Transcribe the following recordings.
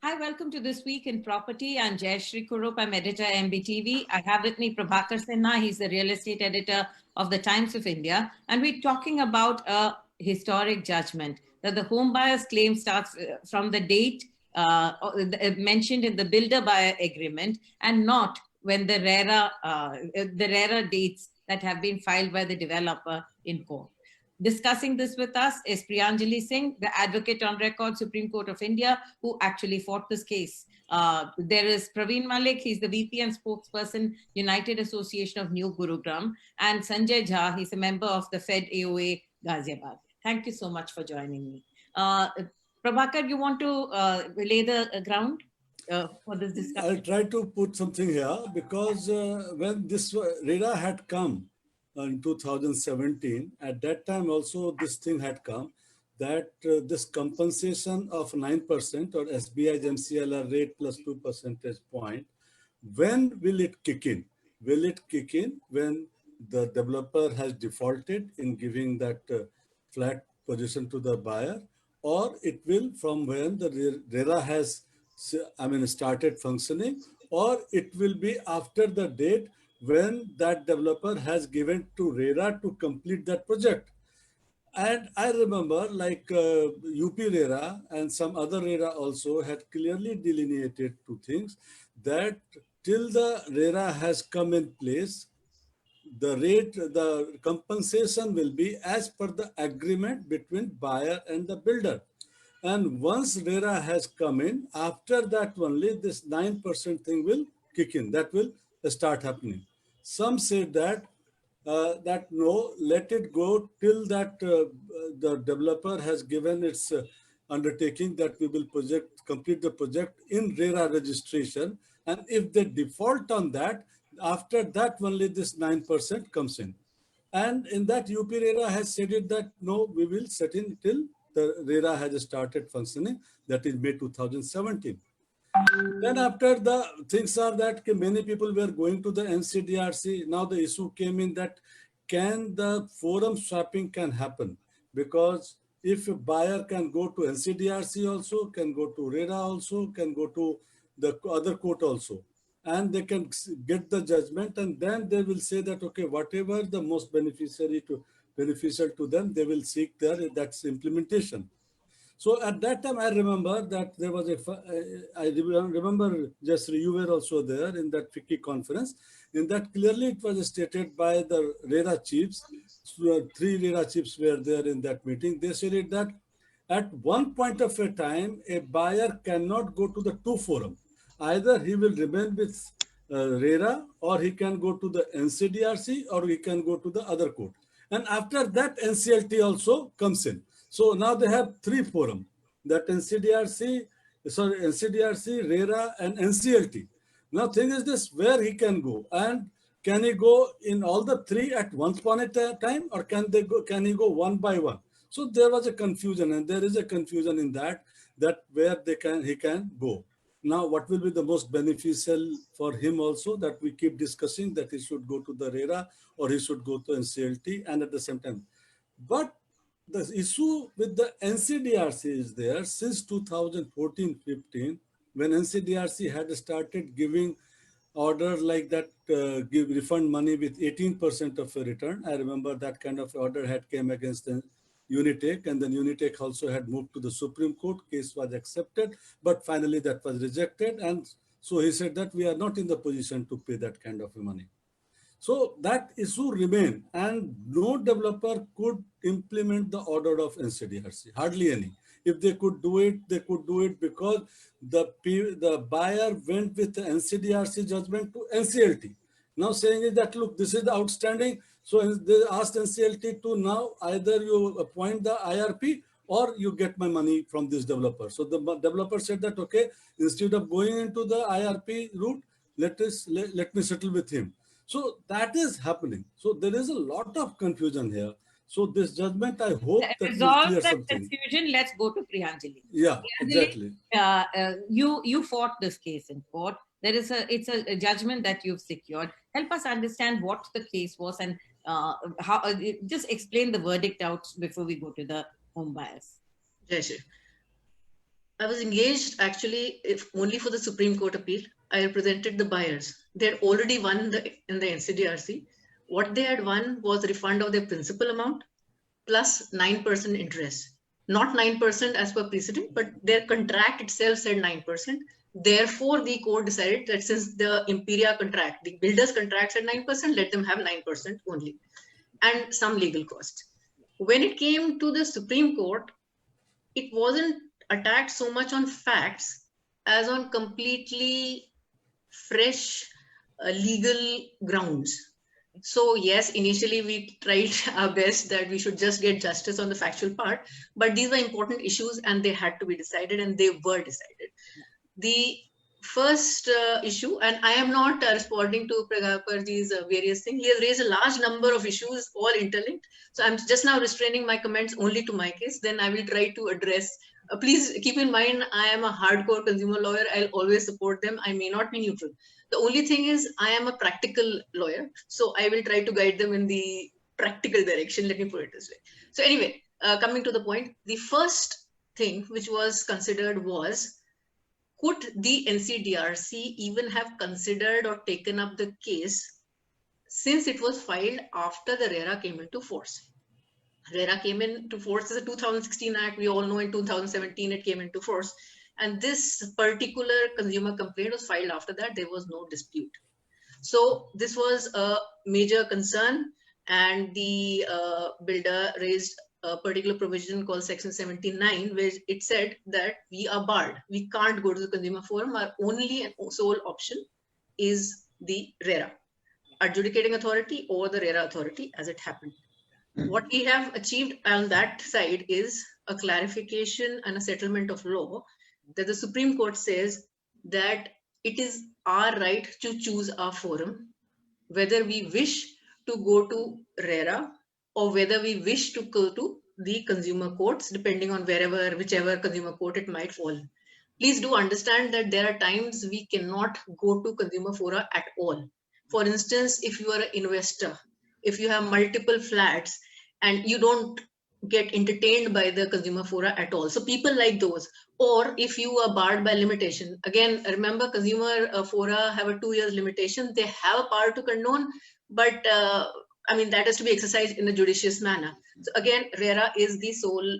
Hi, welcome to This Week in Property. I'm Jayashree Kurup. I'm editor at MBTV. I have with me Prabhakar Sinha. He's the real estate editor of the Times of India. And we're talking about a historic judgment that the home buyer's claim starts from the date mentioned in the builder buyer agreement and not when the rarer dates that have been filed by the developer in court. Discussing this with us is Priyanjali Singh, the advocate on record, Supreme Court of India, who actually fought this case. There is Praveen Malik, he's the VP and spokesperson, United Association of New Gurugram, and Sanjay Jha, he's a member of the Fed AOA Ghaziabad. Thank you so much for joining me. Prabhakar, you want to lay the ground for this discussion? I'll try to put something here because when this RERA had come in 2017, at that time also this thing had come that this compensation of 9% or SBI's MCLR rate plus 2 percentage point, when will it kick in? Will it kick in when the developer has defaulted in giving that flat position to the buyer, or it will from when the RERA has started functioning, or it will be after the date when that developer has given to RERA to complete that project. And I remember like UP RERA and some other RERA also had clearly delineated two things, that till the RERA has come in place, the compensation will be as per the agreement between buyer and the builder. And once RERA has come in, after that only this 9% thing will kick in. That will start happening. Some say that no, let it go till that the developer has given its undertaking that we will complete the project in RERA registration. And if they default on that, after that only this 9% comes in. And in that UP RERA has said it that no, we will set in till the RERA has started functioning, that is May 2017. Then after the things are that many people were going to the NCDRC. Now the issue came in that can the forum swapping can happen, because if a buyer can go to NCDRC also, can go to RERA also, can go to the other court also, and they can get the judgment, and then they will say that okay, whatever the most beneficial to them, they will seek that's implementation. So at that time, I remember that there was I remember just you were also there in that FICCI conference. In that clearly it was stated by the RERA chiefs, so three RERA chiefs were there in that meeting. They said it that at one point of a time, a buyer cannot go to the two forum. Either he will remain with RERA, or he can go to the NCDRC, or he can go to the other court. And after that, NCLT also comes in. So now they have three forum, that NCDRC, RERA, and NCLT. Now thing is this, where he can go, and can he go in all the three at once upon a time, or can he go one by one? So there was a confusion, and there is a confusion in that where he can go. Now, what will be the most beneficial for him also, that we keep discussing, that he should go to the RERA or he should go to NCLT, and at the same time. But the issue with the NCDRC is there since 2014-15, when NCDRC had started giving order like that, give refund money with 18% of a return. I remember that kind of order had came against the Unitech, and then Unitech also had moved to the Supreme Court. Case was accepted, but finally that was rejected. And so he said that we are not in the position to pay that kind of money. So that issue remained, and no developer could implement the order of NCDRC, hardly any. If they could do it, they could do it because the buyer went with the NCDRC judgment to NCLT. Now saying is that, look, this is the outstanding. So they asked NCLT to now either you appoint the IRP or you get my money from this developer. So the developer said that, okay, instead of going into the IRP route, let me settle with him. So that is happening. So there is a lot of confusion here. So this judgment, I hope that will Resolve clear that something. confusion. Let's go to Priyanjali. Yeah, Priyanjali, exactly. You fought this case in court. It's a judgment that you've secured. Help us understand what the case was, and how. Just explain the verdict out before we go to the home buyers. Yes, sir. I was engaged actually if only for the Supreme Court appeal. I represented the buyers. They had already won in the NCDRC. What they had won was a refund of their principal amount plus 9% interest. Not 9% as per precedent, but their contract itself said 9%. Therefore, the court decided that since the Imperia contract, the builder's contract said 9%, let them have 9% only, and some legal costs. When it came to the Supreme Court, it wasn't attacked so much on facts as on completely fresh legal grounds. So yes, initially we tried our best that we should just get justice on the factual part, but these were important issues and they had to be decided, and they were decided. The first issue, and I am not responding to Prabhakarji's various things. He has raised a large number of issues, all interlinked. So I'm just now restraining my comments only to my case. Then I will try to address. Please keep in mind, I am a hardcore consumer lawyer. I'll always support them. I may not be neutral. The only thing is, I am a practical lawyer. So I will try to guide them in the practical direction. Let me put it this way. So anyway, coming to the point, the first thing which was considered was, could the NCDRC even have considered or taken up the case since it was filed after the RERA came into force? RERA came into force as a 2016 Act. We all know in 2017 it came into force. And this particular consumer complaint was filed after that. There was no dispute. So this was a major concern, and the builder raised a particular provision called Section 79, where it said that we are barred. We can't go to the consumer forum. Our only and sole option is the RERA, adjudicating authority, or the RERA authority as it happened. What we have achieved on that side is a clarification and a settlement of law that the Supreme Court says that it is our right to choose our forum, whether we wish to go to RERA or whether we wish to go to the consumer courts, depending on whichever consumer court it might fall. Please do understand that there are times we cannot go to consumer fora at all. For instance, if you are an investor, if you have multiple flats and you don't get entertained by the consumer fora at all. So people like those, or if you are barred by limitation, again, remember consumer fora have a 2 years limitation. They have a power to condone, but I mean, that has to be exercised in a judicious manner. So again, RERA is the sole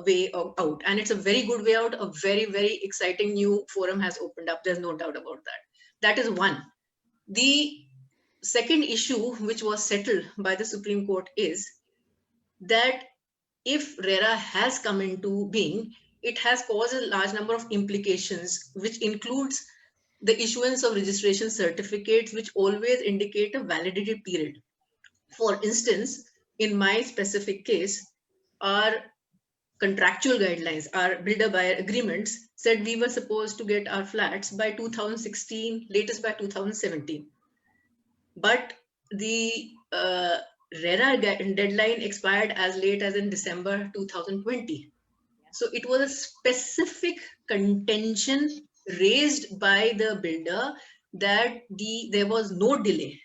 way out, and it's a very good way out. A very, very exciting new forum has opened up. There's no doubt about that. That is one. The second issue, which was settled by the Supreme Court, is that if RERA has come into being, it has caused a large number of implications, which includes the issuance of registration certificates, which always indicate a validity period. For instance, in my specific case, our contractual guidelines, our builder-buyer agreements said we were supposed to get our flats by 2016, latest by 2017. But the RERA deadline expired as late as in December 2020. So it was a specific contention raised by the builder that there was no delay.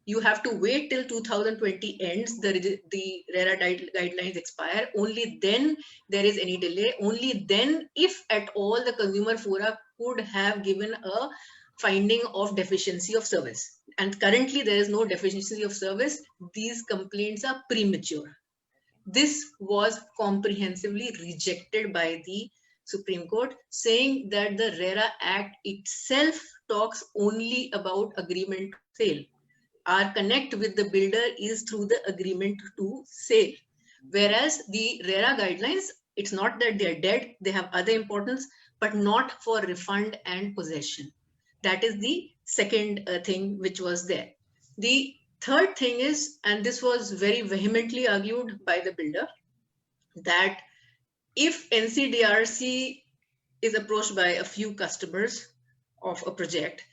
You have to wait till 2020 ends, the RERA guidelines expire. Only then there is any delay. Only then, if at all, the consumer fora could have given a finding of deficiency of service. And currently there is no deficiency of service. These complaints are premature. This was comprehensively rejected by the Supreme Court, saying that the RERA Act itself talks only about agreement to sale. Our connect with the builder is through the agreement to sale. Whereas the RERA guidelines, it's not that they're dead, they have other importance, but not for refund and possession. That is the second thing which was there. The third thing is, and this was very vehemently argued by the builder, that if NCDRC is approached by a few customers of a project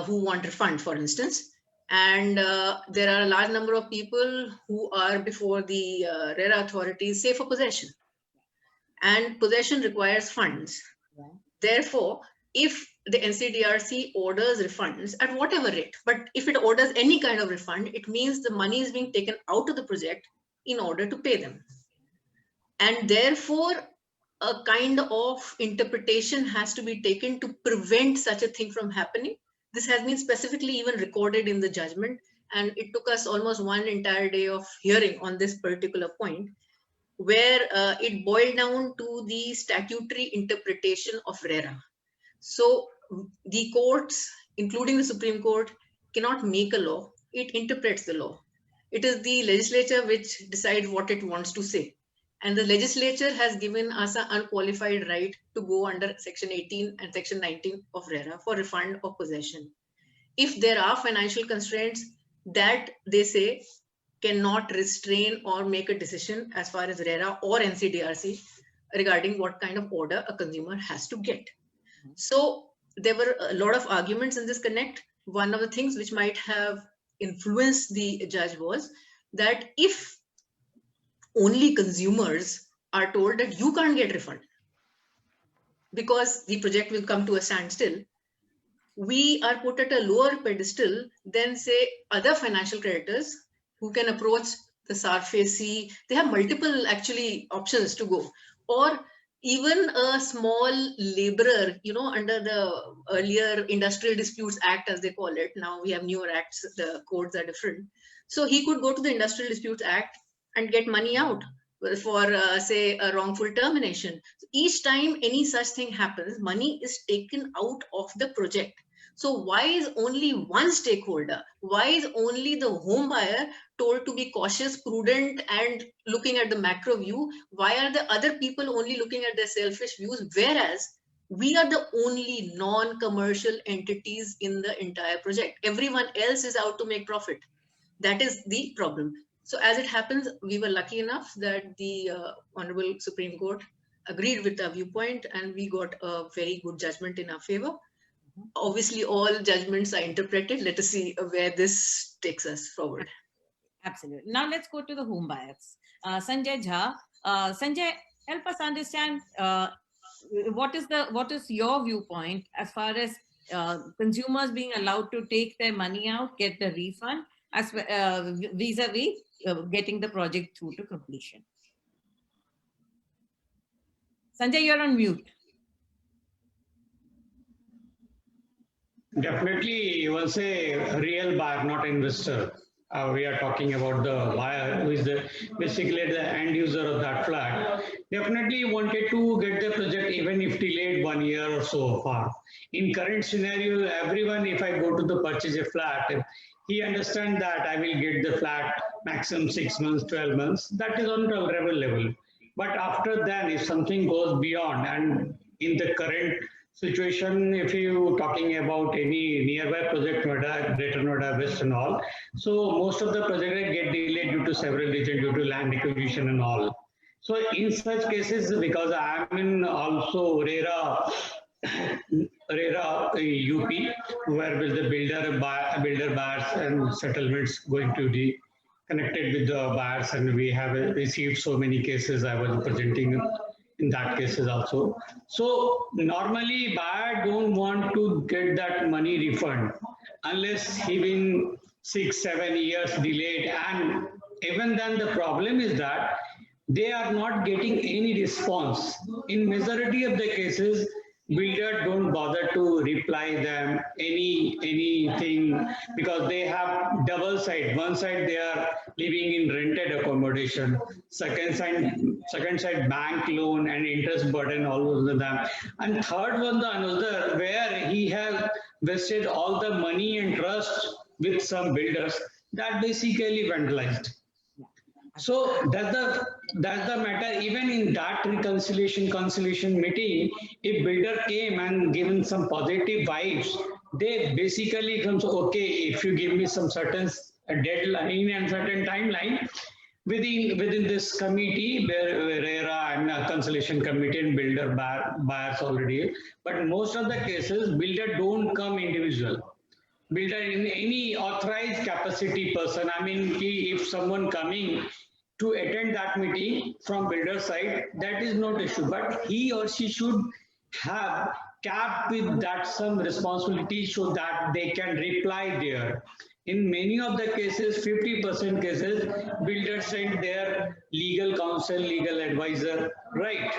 who want refund, for instance, and there are a large number of people who are before the RERA authorities, say for possession, and possession requires funds. Yeah. Therefore, if the NCDRC orders refunds at whatever rate, but if it orders any kind of refund, it means the money is being taken out of the project in order to pay them. And therefore, a kind of interpretation has to be taken to prevent such a thing from happening. This has been specifically even recorded in the judgment, and it took us almost one entire day of hearing on this particular point, where it boiled down to the statutory interpretation of RERA. So the courts, including the Supreme Court, cannot make a law, it interprets the law. It is the legislature which decides what it wants to say. And the legislature has given us an unqualified right to go under Section 18 and Section 19 of RERA for refund of possession. If there are financial constraints that they say cannot restrain or make a decision as far as RERA or NCDRC regarding what kind of order a consumer has to get. So there were a lot of arguments in this connect. One of the things which might have influenced the judge was that if only consumers are told that you can't get refund because the project will come to a standstill, we are put at a lower pedestal than, say, other financial creditors who can approach the SARFAESI. They have multiple actually options to go. Or even a small laborer, under the earlier Industrial Disputes Act, as they call it. Now we have newer acts, the codes are different. So he could go to the Industrial Disputes Act and get money out for, say, a wrongful termination. So each time any such thing happens, money is taken out of the project. So why is only one stakeholder? Why is only the home buyer told to be cautious, prudent, and looking at the macro view? Why are the other people only looking at their selfish views? Whereas we are the only non-commercial entities in the entire project. Everyone else is out to make profit. That is the problem. So as it happens, we were lucky enough that the Honorable Supreme Court agreed with our viewpoint, and we got a very good judgment in our favor. Obviously, all judgments are interpreted. Let us see where this takes us forward. Absolutely. Now let's go to the home buyers. Sanjay Jha. Sanjay, help us understand what is your viewpoint as far as consumers being allowed to take their money out, get the refund, as vis-a-vis getting the project through to completion. Sanjay, you're on mute. Definitely, you will say real buyer, not investor. We are talking about the buyer who is basically the end user of that flat. Definitely wanted to get the project even if delayed 1 year or so far. In current scenario, everyone, if I go to the purchase a flat, he understands that I will get the flat maximum 6 months, 12 months. That is on tolerable level. But after that, if something goes beyond, and in the current situation, if you talking about any nearby project, Noida, Greater Noida West and all, so most of the projects get delayed due to several reasons, due to land acquisition and all. So in such cases, because I am in also RERA UP, where will the builder buyers and settlements going to be connected with the buyers, and we have received so many cases. I was presenting in that cases also. So normally buyer don't want to get that money refund unless he been 6-7 years delayed, and even then the problem is that they are not getting any response. In majority of the cases, builder don't bother to reply them anything, because they have double side. One side they are living in rented accommodation, second side bank loan and interest burden all over them, and third one the another where he has vested all the money and trust with some builders that basically vandalized. So that's the matter. Even in that conciliation meeting, if builder came and given some positive vibes, they basically comes, okay, if you give me some certain deadline and certain timeline within this committee, where RERA and a conciliation committee and builder buyers already. But most of the cases, builder don't come individual. Builder in any authorized capacity person. I mean, if someone coming to attend that meeting from builder side, that is not issue, but he or she should have capped with that some responsibility so that they can reply there. In many of the cases, 50% cases, builders send their legal counsel, legal advisor, right?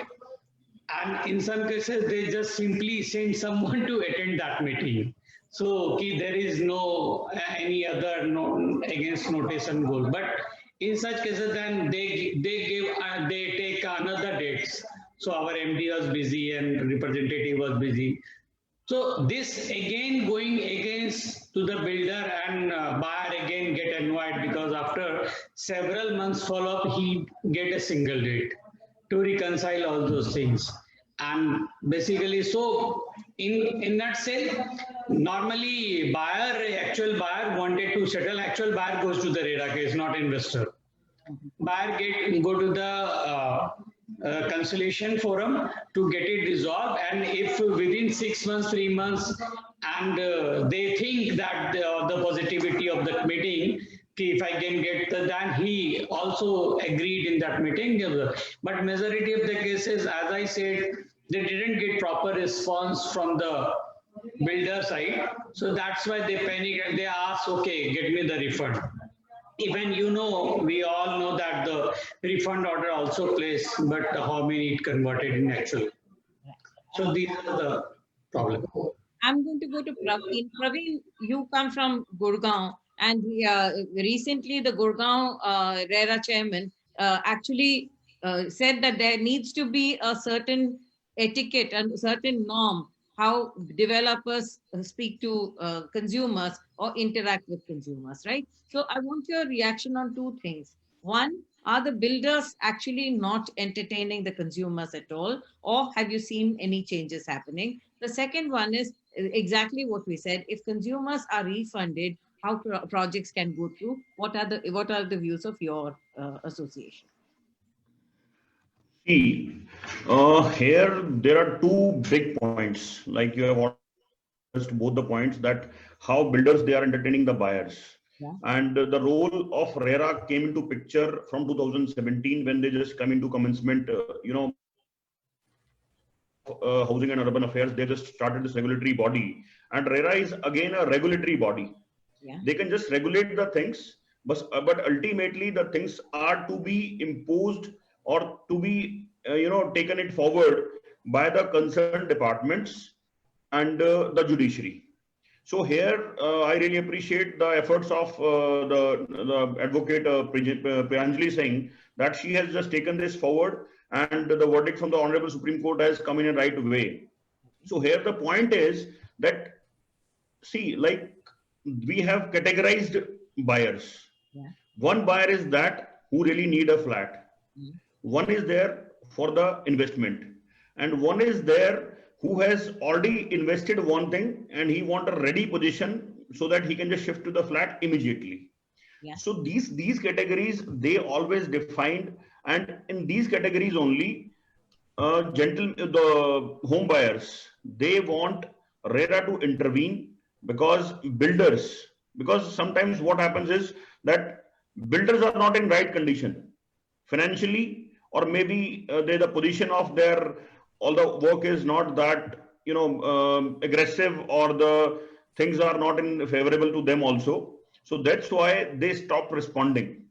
And in some cases, they just simply send someone to attend that meeting. So there is no any other no against notice and goal. But in such cases, then they take another dates. So our MD was busy and representative was busy. So this again going against to the builder, and buyer again get annoyed because after several months follow up, he get a single date to reconcile all those things. And basically, so in that sense, normally actual buyer wanted to settle, actual buyer goes to the RERA case, not investor. Buyer go to the conciliation forum to get it resolved, and if within 6 months, 3 months, and they think that the positivity of that meeting, if I can get then he also agreed in that meeting. But majority of the cases, as I said, they didn't get proper response from the builder side. So that's why they panic and they ask, okay, get me the refund. Even we all know that the refund order also placed, but how many it converted in actual. So these are the problems. I'm going to go to Praveen. Praveen, you come from Gurgaon, and recently the Gurgaon RERA chairman actually said that there needs to be a certain etiquette and a certain norm how developers speak to consumers or interact with consumers, right? So I want your reaction on two things. One, are the builders actually not entertaining the consumers at all, or have you seen any changes happening? The second one is exactly what we said. If consumers are refunded, how projects can go through? What are the views of your association? See, here there are two big points. Like you have addressed both the points, that how builders they are entertaining the buyers. Yeah. And the role of RERA came into picture from 2017 when they just come into commencement. Housing and Urban Affairs, they just started this regulatory body, and RERA is again a regulatory body. Yeah. They can just regulate the things, but ultimately the things are to be imposed or to be taken it forward by the concerned departments and the judiciary. So here I really appreciate the efforts of the advocate Priyanjali Singh, that she has just taken this forward, and the verdict from the Honorable Supreme Court has come in a right way. So here the point is that, see, like we have categorized buyers. Yeah. One buyer is that who really need a flat. One is there for the investment, and one is there who has already invested one thing and he want a ready position so that he can just shift to the flat immediately. Yeah. So these categories, they always defined, and in these categories only, the home buyers, they want RERA to intervene, because sometimes what happens is that builders are not in right condition financially, or maybe the position of their all the work is not that aggressive, or the things are not in favorable to them also. So that's why they stop responding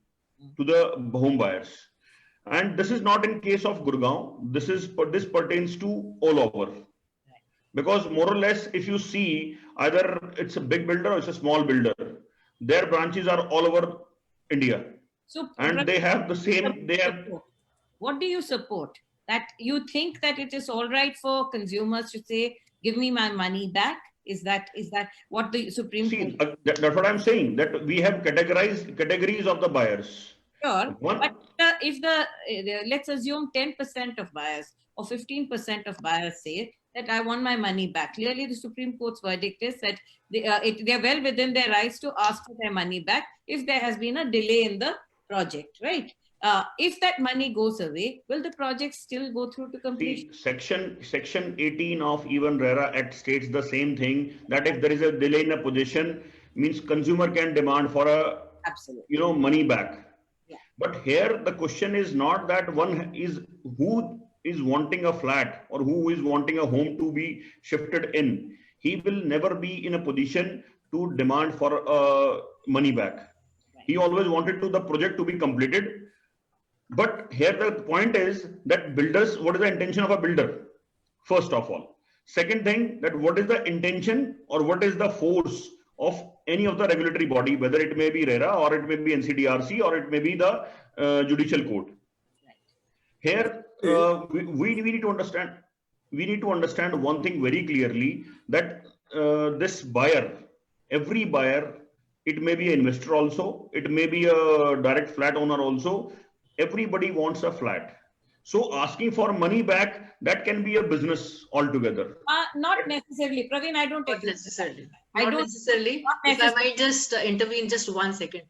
to the home buyers. And this is not in case of Gurgaon. This pertains to all over, because more or less, if you see, either it's a big builder or it's a small builder, their branches are all over India. So, and they have the same. What do you support? That you think that it is all right for consumers to say, "Give me my money back"? Is that what the Supreme Court? That's what I'm saying. That we have categories of the buyers. Sure, but if let's assume 10% of buyers or 15% of buyers say that I want my money back. Clearly, the Supreme Court's verdict is that they're well within their rights to ask for their money back if there has been a delay in the project, right? If that money goes away, will the project still go through to completion? Section 18 of even RERA Act states the same thing, that if there is a delay in a possession, means consumer can demand for a money back. Yeah. But here the question is not that one is who is wanting a flat or who is wanting a home to be shifted in. He will never be in a position to demand for money back. Right. He always wanted the project to be completed. But here the point is that builders, what is the intention of a builder? first of all. Second thing, that what is the intention or what is the force of any of the regulatory body, whether it may be RERA or it may be NCDRC or it may be the judicial court. Here, we need to understand. We need to understand one thing very clearly, that this buyer, every buyer, it may be an investor also, it may be a direct flat owner also. Everybody wants a flat. So asking for money back, that can be a business altogether. Not necessarily. Praveen, I don't Not agree. necessarily. I Not don't- necessarily. not If I necessarily. might just intervene just 1 second.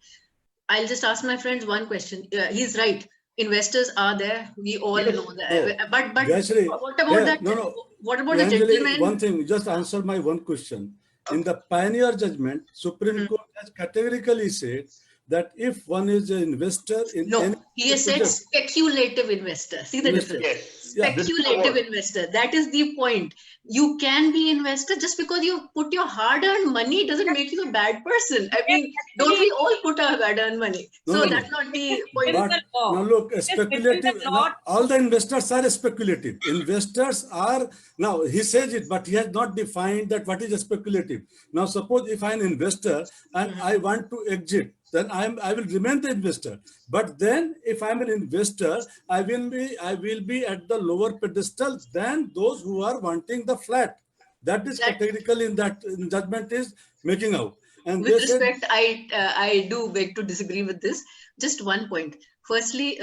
I'll just ask my friends one question. He's right. Investors are there. We all Yes. know that. But Jayashree, what about that? no. What about the Anjali, gentleman? one thing, just answer my one question. In the Pioneer judgment, Supreme Court has categorically said that if one is an investor in No, any he has said project- speculative investor. See the Investor. difference. Yes. Yeah, this is the Speculative word. investor. That is the point. You can be investor just because you put your hard-earned money doesn't make you a bad person. I mean, don't we all put our hard-earned money? No, So no, no. that's not the point. But the law. now look, Just speculative. between the Now, law- all the investors are speculative. Investors are, now he says it, but he has not defined that what is a speculative. Now, suppose if I'm an investor and I want to exit, then I will remain the investor. But then if I'm an investor, I will be at the lower pedestal than those who are wanting the flat. That is That- categorical in that judgment is making out. And With they said, respect, I do beg to disagree with this. Just one point. Firstly,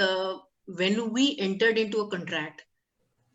when we entered into a contract,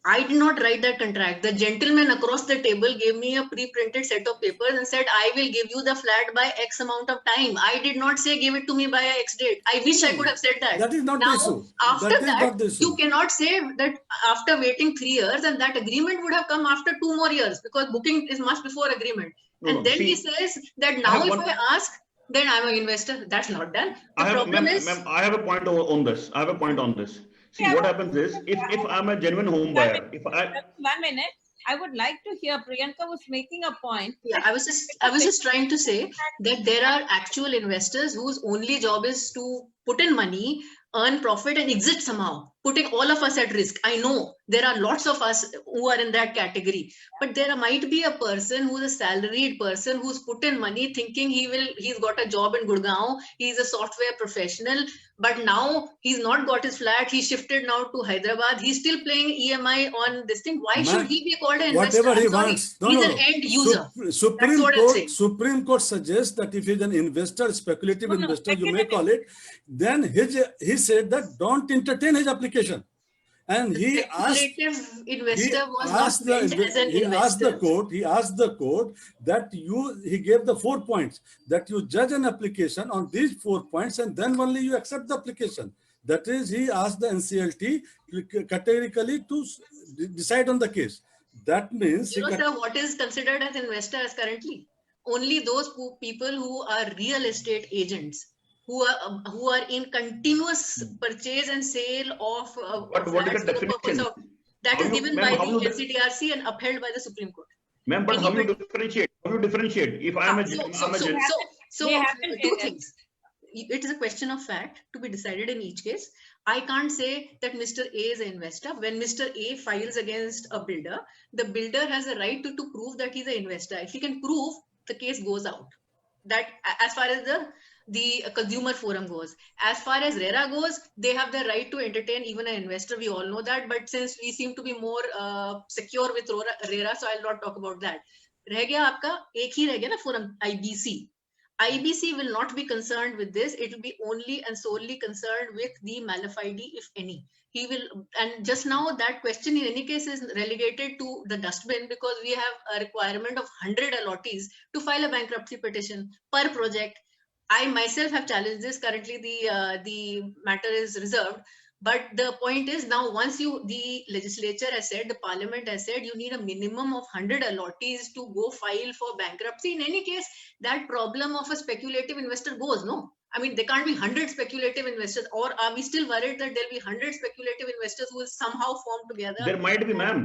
I did not write that contract. The gentleman across the table gave me a pre-printed set of papers and said, I will give you the flat by X amount of time. I did not say give it to me by X date. I wish I could have said that. that is not the Now, issue. after That is that, not the issue. you cannot say that after waiting 3 years, and that agreement would have come after 2 more years because booking is much before agreement. No, And no, then he see, says that I now have if one- I ask, then I'm an investor. That's not done. The I have, problem ma'am, is, I have a point on this. I have a point on this. See, Yeah, what happens is, if I'm a genuine home buyer, if I, 1 minute. I would like to hear Priyanka was making a point. yeah, I was just trying to say that there are actual investors whose only job is to put in money, earn profit and exit somehow, putting all of us at risk. I know there are lots of us who are in that category, but there might be a person who's a salaried person who's put in money thinking he's got a job in Gurgaon, he's a software professional, but now he's not got his flat, he shifted now to Hyderabad, he's still paying EMI on this thing. Why should he be called an investor? Whatever he I'm sorry. wants. He's an end user. Supreme what I'm saying. Supreme Court suggests that if he's an investor, speculative No, no, investor, you may speculative. call it, then he said that don't entertain his application. And he asked, Speculative he investor was asked not meant as an he asked the investor. court that he gave the 4 points, that you judge an application on these 4 points and then only you accept the application. That is, he asked the NCLT categorically to decide on the case. That means You know, sir, what is considered as investors currently? Only those people who are real estate agents, who are in continuous purchase and sale of But what is flats the for the purpose definition? of, that How is you- given ma'am, by how the you- NCDRC and upheld by the Supreme Court. ma'am, but how you Anybody- differentiate? How you differentiate? If I'm a, So They haven't two been- things. It is a question of fact to be decided in each case. I can't say that Mr. A is an investor. When Mr. A files against a builder, the builder has a right to prove that he's an investor. If he can prove, the case goes out. That as far as the consumer forum goes. As far as RERA goes, they have the right to entertain even an investor. We all know that. But since we seem to be more secure with RERA, so I'll not talk about that. रह गया आपका एक ही रह गया ना forum IBC. IBC will not be concerned with this. It will be only and solely concerned with the malafide, if any. He will, and just now that question in any case is relegated to the dustbin because we have a requirement of 100 allottees to file a bankruptcy petition per project. I myself have challenged this. Currently, the matter is reserved. But the point is now, once the legislature has said, the parliament has said, you need a minimum of 100 allottees to go file for bankruptcy. In any case, that problem of a speculative investor goes, no? I mean, there can't be 100 speculative investors, or are we still worried that there'll be 100 speculative investors who will somehow form together? there might be, ma'am.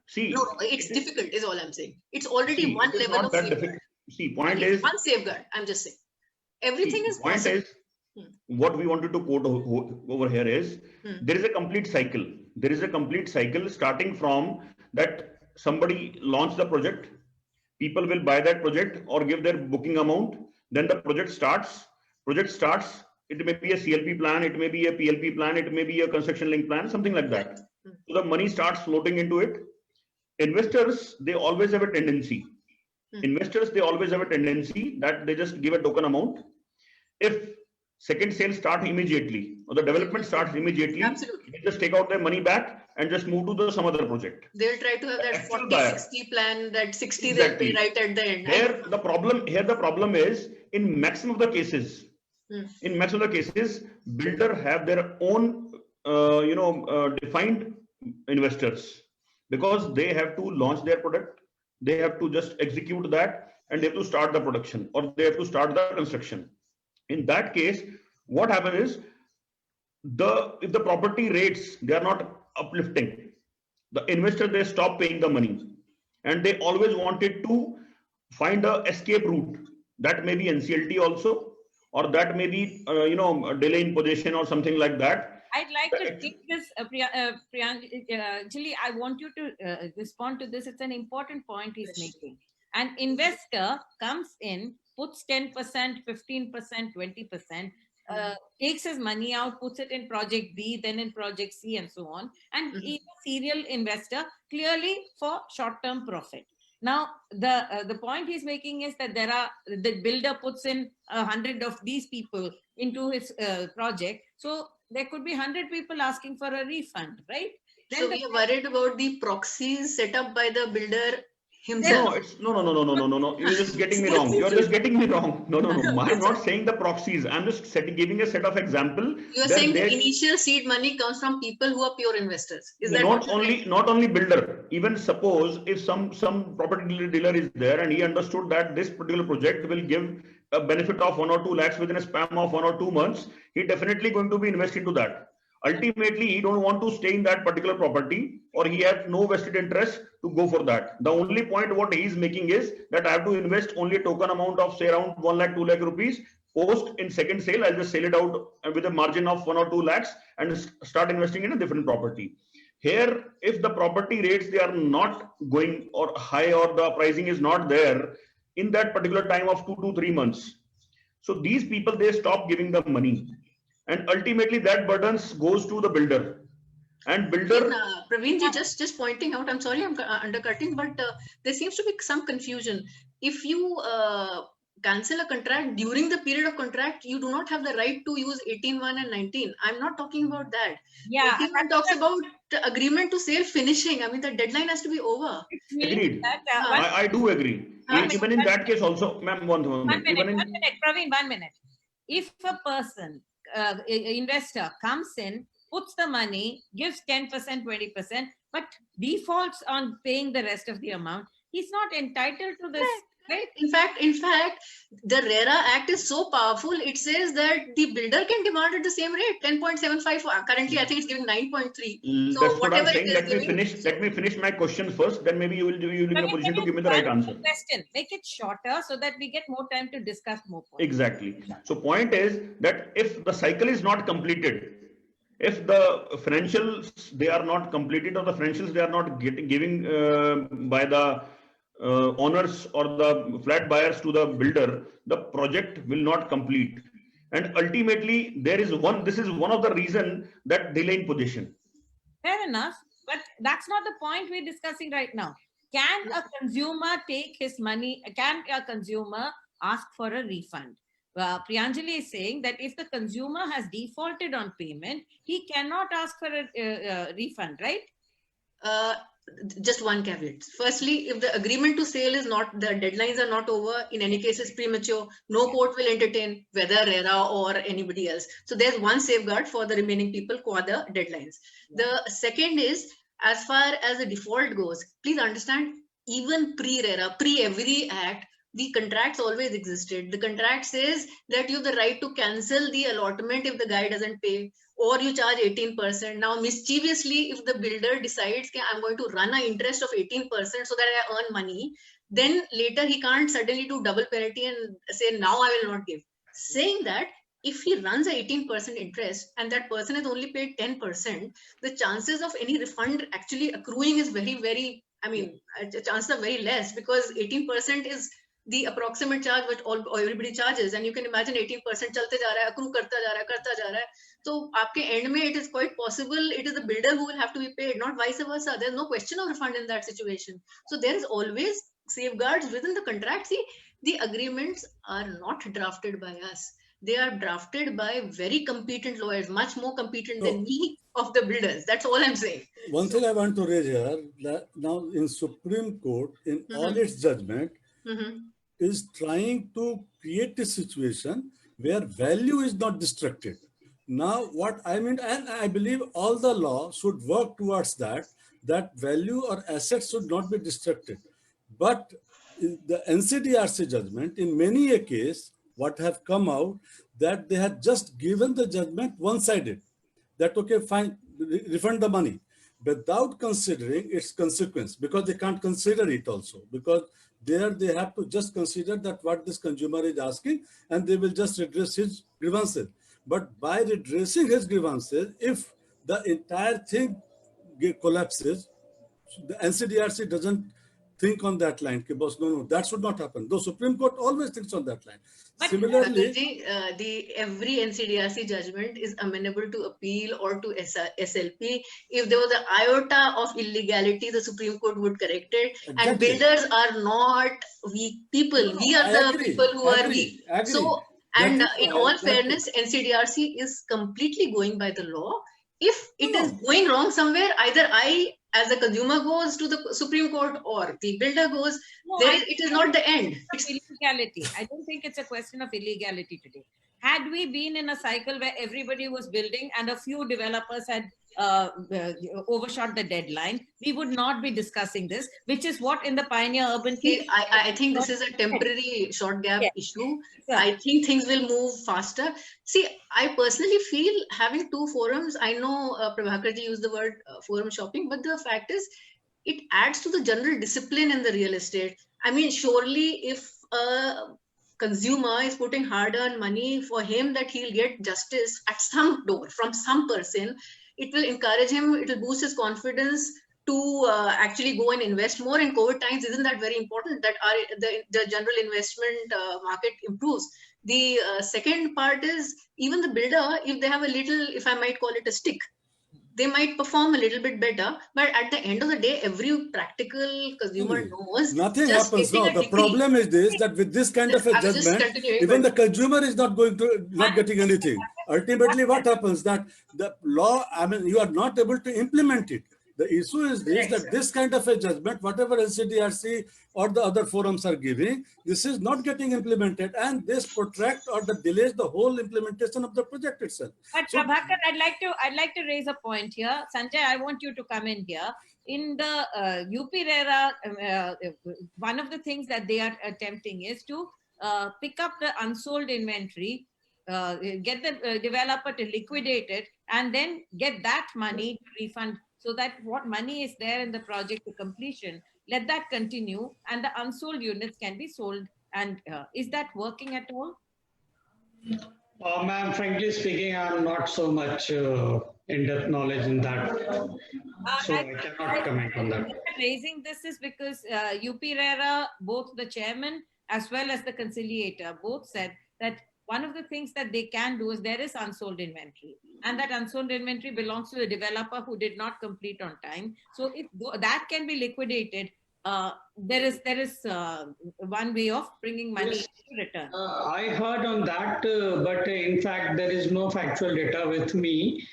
See, No, it's difficult is all I'm saying. It's already see, one it is level not of that safeguard. difficult. See, point is, One safeguard, I'm just saying. Everything see, is point possible. is, what we wanted to quote over here is, Hmm. there is a complete cycle. There is a complete cycle starting from that somebody launch the project, people will buy that project or give their booking amount, then the project starts. It may be a CLP plan, it may be a PLP plan, it may be a construction link plan, something like that. So the money starts floating into it. Investors, they always have a tendency. That they just give a token amount. If second sale starts immediately or the development starts immediately, Absolutely. they just take out their money back and just move to some other project. They'll try to have that Actual 40-60 plan, that 60 Exactly. they'll pay right at the end. Here the problem is, in maximum of the cases, builder have their own defined investors, because they have to launch their product, they have to just execute that, and they have to start the production or they have to start the construction. In that case, what happens is, if the property rates, they are not uplifting, the investor, they stop paying the money, and they always wanted to find a escape route. That may be NCLT also, or that may be delay in possession or something like that. I'd like to take this, Priyanjali, I want you to respond to this. It's an important point he's making. An investor comes in, puts 10%, 15%, 20%, takes his money out, puts it in project B, then in project C, and so on. And he's a serial investor, clearly for short-term profit. Now, the point he's making is that the builder puts in 100 of these people into his project. So there could be 100 people asking for a refund, right? Then So we are worried about the proxies set up by the builder himself. No. You're just getting me wrong. No. I'm not saying the proxies. I'm just giving a set of example. You are saying the initial seed money comes from people who are pure investors. Is that not only builder? Even suppose if some property dealer is there and he understood that this particular project will give a benefit of 1 or 2 lakhs within a span of 1 or 2 months, he definitely going to be invested into that. Ultimately, he don't want to stay in that particular property, or he has no vested interest to go for that. The only point what he is making is that I have to invest only a token amount of say around 1 lakh, 2 lakh rupees. Post in second sale, I'll just sell it out with a margin of 1 or 2 lakhs and start investing in a different property. Here, if the property rates, they are not going or high, or the pricing is not there in that particular time of 2 to 3 months. So these people, they stop giving the money. And ultimately that burdens goes to the builder. And builder... Praveen, just pointing out, I'm sorry I'm undercutting, but there seems to be some confusion. If you cancel a contract during the period of contract, you do not have the right to use 18(1) and 19. I'm not talking about that. Yeah. 18(1) talks about the agreement to sale finishing. I mean, the deadline has to be over. Agreed. I do agree. Even in that case also, ma'am, one minute. Praveen, 1 minute. If a person, investor comes in, puts the money, gives 10%, 20%, but defaults on paying the rest of the amount, he's not entitled to this. Right? In fact, the RERA Act is so powerful. It says that the builder can demand at the same rate, 10.75. Currently, I think it's giving 9.3. So that's what I'm saying. Let me finish my question first. Then maybe you will be in a position to give me the right answer. Question. Make it shorter so that we get more time to discuss more points. Exactly. So point is that if the cycle is not completed, if the financials they are not completed, or the financials they are not giving by the owners or the flat buyers to the builder, the project will not complete. And ultimately, this is one of the reasons that delay in possession. Fair enough, but that's not the point we're discussing right now. Can a consumer take his money? Can a consumer ask for a refund? Priyanjali is saying that if the consumer has defaulted on payment, he cannot ask for a refund, right? Just one caveat. Firstly, if the agreement to sale is not, the deadlines are not over, in any case it's premature, no court will entertain, whether RERA or anybody else. So there's one safeguard for the remaining people who are the deadlines. The second is, as far as the default goes, please understand, even pre-RERA, pre-every act, the contracts always existed. The contract says that you have the right to cancel the allotment if the guy doesn't pay, or you charge 18%. Now, mischievously, if the builder decides, I'm going to run an interest of 18% so that I earn money, then later he can't suddenly do double penalty and say, now I will not give. Saying that, if he runs an 18% interest and that person has only paid 10%, the chances of any refund actually accruing is very, very I mean, chances are very less because 18% is the approximate charge which all everybody charges, and you can imagine 18% chalte ja raha hai, accrue karta ja raha hai. So aapke end mein it is quite possible it is the builder who will have to be paid, not vice versa. There's no question of refund in that situation. So there is always safeguards within the contract. See, the agreements are not drafted by us. They are drafted by very competent lawyers, much more competent than me, of the builders. That's all I'm saying. One thing I want to raise here, that now in Supreme Court, in all its judgment, is trying to create a situation where value is not destructed. Now, what I mean, and I believe all the law should work towards that, that value or assets should not be destructed. But in the NCDRC judgment, in many a case, what have come out, that they had just given the judgment one-sided. That, okay, fine, refund the money, without considering its consequence, because they can't consider it also, because there they have to just consider that what this consumer is asking, and they will just redress his grievances. But by redressing his grievances, if the entire thing collapses, the NCDRC doesn't think on that line. Boss, no, that should not happen. Though Supreme Court always thinks on that line. But Similarly, every NCDRC judgment is amenable to appeal or to SLP. If there was an iota of illegality, the Supreme Court would correct it. Exactly. And builders are not weak people. We are the people who are weak. So, and in all fairness, NCDRC is completely going by the law. If it is going wrong somewhere, either I, as a consumer, goes to the Supreme Court or the builder goes. It is not the end. It's illegality. I don't think it's a question of illegality today. Had we been in a cycle where everybody was building and a few developers had overshot the deadline, we would not be discussing this, which is what in the Pioneer Urban case. I think this is a temporary short gap issue. Yeah. I think things will move faster. See, I personally feel having two forums, I know Prabhakar ji used the word forum shopping, but the fact is it adds to the general discipline in the real estate. I mean, surely if a consumer is putting hard-earned money for him that he'll get justice at some door from some person, it will encourage him, it will boost his confidence to actually go and invest more. In COVID times, isn't that very important that the general investment market improves? The second part is even the builder, if they have a little, if I might call it a stick, they might perform a little bit better, but at the end of the day, every practical consumer knows nothing happens. No, the problem is this, that with this kind of a judgment, even the consumer is not getting anything. Ultimately, what happens that the law, I mean, you are not able to implement it. The issue is this, that this kind of a judgment, whatever NCDRC or the other forums are giving, this is not getting implemented, and this protracts or delays the whole implementation of the project itself. But so, Prabhakar, I'd like to raise a point here. Sanjay, I want you to come in here. In the UP-RERA, one of the things that they are attempting is to pick up the unsold inventory, get the developer to liquidate it, and then get that money to refund, so that what money is there in the project to completion, let that continue, and the unsold units can be sold. And is that working at all? Ma'am, frankly speaking, I'm not so much in-depth knowledge in that, so I cannot comment on that. Raising this is because UP-RERA, both the chairman as well as the conciliator, both said that one of the things that they can do is there is unsold inventory, and that unsold inventory belongs to the developer who did not complete on time. So if that can be liquidated, there is one way of bringing money to return. I heard on that, but in fact, there is no factual data with me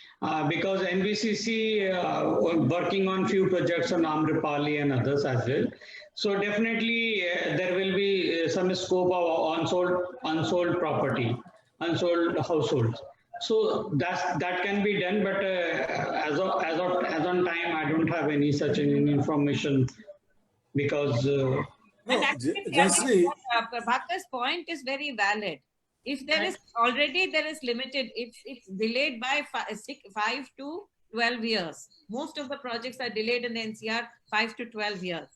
because NBCC working on few projects on Amrapali and others as well. So definitely there will be some scope of unsold property, unsold households. So that can be done, but as on time, I don't have any such information because. But actually, Prabhakar's point is very valid. If there is limited, if it's delayed by 5 to 12 years, most of the projects are delayed in the NCR 5 to 12 years.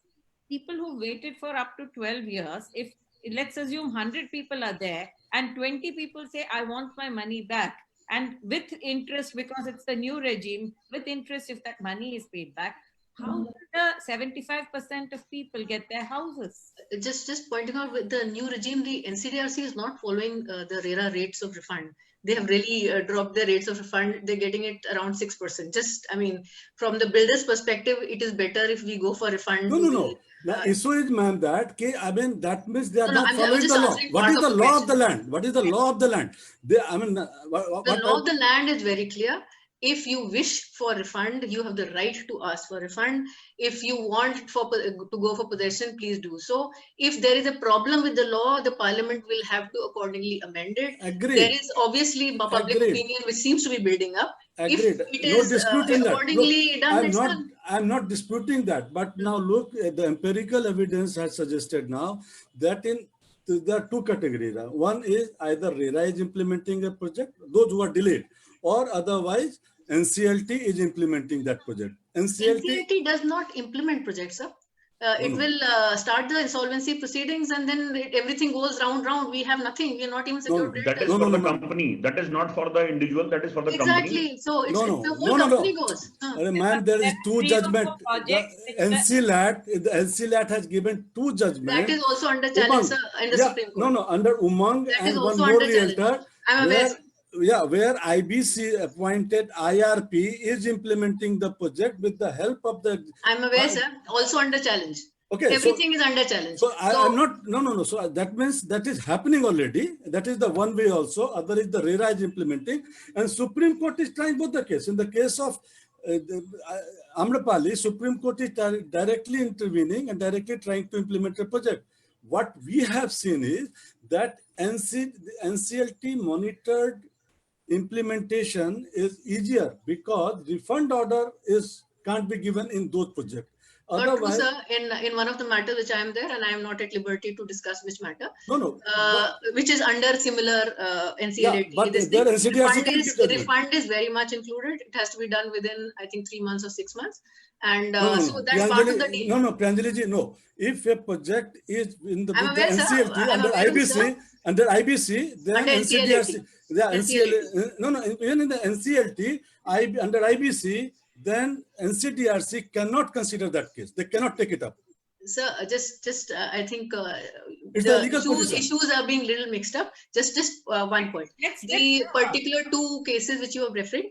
People who waited for up to 12 years, if let's assume 100 people are there and 20 people say, I want my money back, and with interest, because it's the new regime, with interest, if that money is paid back, How did the 75% of people get their houses? Just pointing out, with the new regime, the NCDRC is not following the RERA rates of refund. They have really dropped their rates of refund. They're getting it around 6%. Just, I mean, from the builder's perspective, it is better if we go for refund. No. The issue is, ma'am, that that means they are No, not I'm following just the law. answering What part is of the the law of the question. land? What is the law of the land? They, I mean, The law of the land is very clear. If you wish for refund, you have the right to ask for refund. If you want to go for possession, please do so. If there is a problem with the law, the parliament will have to accordingly amend it. Agreed. There is obviously public Agreed. opinion which seems to be building up. Agreed. If it No is dispute in that. accordingly Look, done, it's done. I'm not disputing that. But now look, the empirical evidence has suggested now that there are two categories. One is either RERA is implementing a project, those who are delayed, or otherwise NCLT is implementing that project. NCLT does not implement projects, sir. It will start the insolvency proceedings, and then everything goes round. We have nothing. We are not even secured That is creditors. for the company. That is not for the individual. That is for the company. Exactly. So it's the whole company goes. Man, there is two judgments. The NCLAT has given two judgments. That is also under challenge, sir, in the Supreme Court. No, under Umang That and is one also more under challenge. realtor. I'm aware, sir. Where IBC appointed IRP is implementing the project with the help of the. I'm aware, sir. Also under challenge. Okay, everything is under challenge. So I'm not. No. So that means that is happening already. That is the one way also. Other is the RERA is implementing, and Supreme Court is trying both the case. In the case of Amrapali, Supreme Court is directly intervening and directly trying to implement a project. What we have seen is that NCLT monitored implementation is easier because refund order can't be given in those projects. Not true, sir. In one of the matters which I am there, and I am not at liberty to discuss which matter. No. Which is under similar NCLT. Yeah, but the refund is very much included. It has to be done within, I think, 3 months or 6 months. And so that's part of the deal. No, Pranjali, no. If a project is in the NCLT under IBC, then NCDRC. Even in the NCLT, under IBC, then NCDRC cannot consider that case. They cannot take it up. Sir, just I think the issues are being little mixed up. Just one point. The particular two cases which you have referred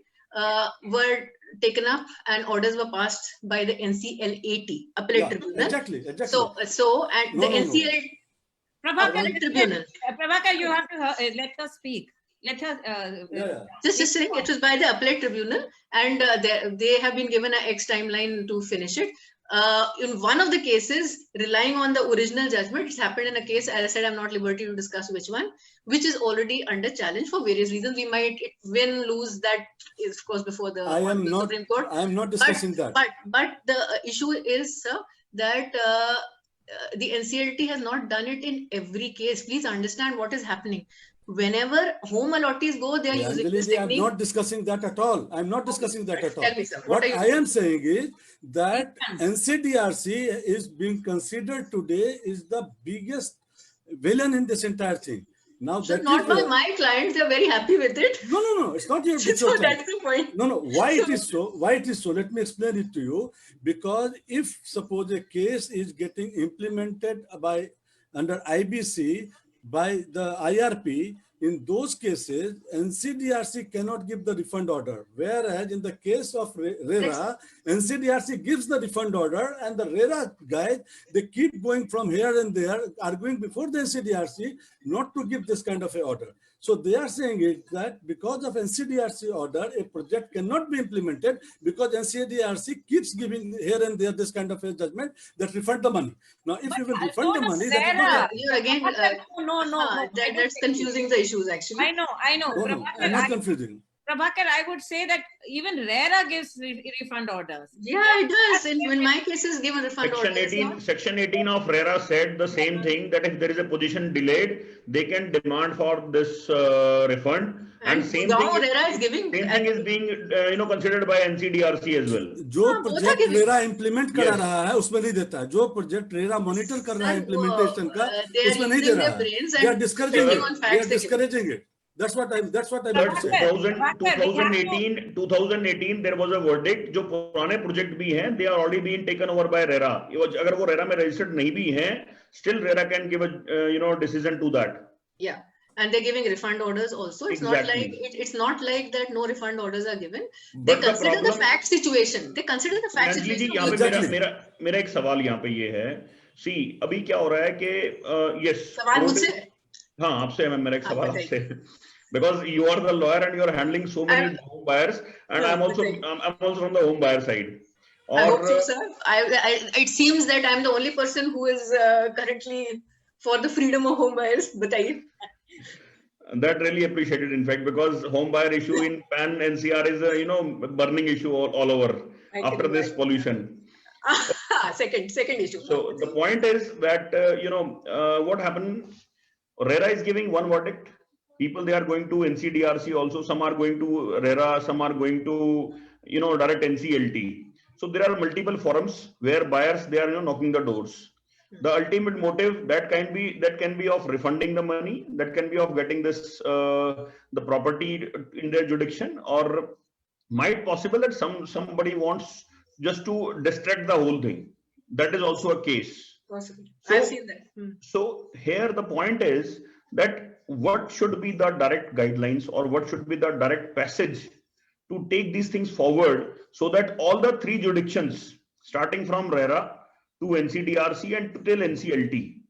were taken up and orders were passed by the NCLAT, appellate tribunal. Exactly. So and the NCLAT Prabhakar, tribunal. Prabhakar, you have to let her speak. Let her. Just saying, it was by the appellate tribunal, and they have been given an X timeline to finish it. In one of the cases, relying on the original judgment, it's happened in a case, as I said, I'm not at liberty to discuss which one, which is already under challenge for various reasons. We might win, lose, that is, of course, before the Supreme Court. I am not discussing that. But the issue is, sir, that the NCLT has not done it in every case. Please understand what is happening. Whenever home allottees go, they are using this technique. I'm not discussing that at all. I'm not discussing that at all. Tell me, sir, what I am saying is that NCDRC is being considered today is the biggest villain in this entire thing. Now, so not by my clients, they're very happy with it. No, it's not your So that's the point. No, why it is so? Let me explain it to you. Because if suppose a case is getting implemented under IBC by the IRP, in those cases, NCDRC cannot give the refund order. Whereas in the case of RERA, NCDRC gives the refund order, and the RERA guys, they keep going from here and there, arguing before the NCDRC not to give this kind of an order. So they are saying it that because of NCDRC order, a project cannot be implemented because NCDRC keeps giving here and there this kind of a judgment that refund the money. Now, if you will refund the money, you're again, that's confusing the issues actually. I know. No, I'm not confusing. Prabhakar, I would say that even RERA gives refund orders. Yeah, it does. In my cases, given refund orders. Section 18 of RERA said the same thing, that if there is a position delayed, they can demand for this refund. And same RERA is giving. Same thing is being considered by NCDRC as well. जो project RERA implement कर रहा है उसमें नहीं देता है. जो project RERA monitor कर रहा है implementation का उसमें नहीं दे रहा है. They are discouraging it. That's what I meant But to say. 2018 there was a verdict जो पुराने project भी हैं they are already being taken over by RERA. अगर वो RERA में registered नहीं भी हैं, still RERA can give a decision to that. Yeah, and they're giving refund orders also. It's Exactly. not like it's not like that no refund orders are given. They But the consider the problem- fact situation. They consider the fact ji situation. यहाँ पे Exactly. मेरा एक सवाल यहाँ पे ये है, see अभी क्या हो रहा है कि yes सवाल मुझसे हाँ आपसे है मेरा एक हाँ, सवाल बताइए। आपसे because you are the lawyer and you are handling so many home buyers and हाँ, I'm also from the home buyer side. I hope so, और sir. It seems that I'm the only person who is currently for the freedom of home buyers. बताइए. that really appreciated in fact because home buyer issue in PAN NCR is a burning issue all over I can after this imagine. pollution. Second issue. So the point is that what happened, RERA is giving one verdict. People, they are going to NCDRC also, some are going to RERA, some are going to direct NCLT. So there are multiple forums where buyers, they are knocking the doors. The ultimate motive that can be of refunding the money, that can be of getting this the property in their jurisdiction, or might possible that somebody wants just to distract the whole thing. That is also a case. Possibly. So- I've seen that. So here the point is that what should be the direct guidelines or what should be the direct passage to take these things forward so that all the three jurisdictions, starting from RERA to NCDRC and till NCLT,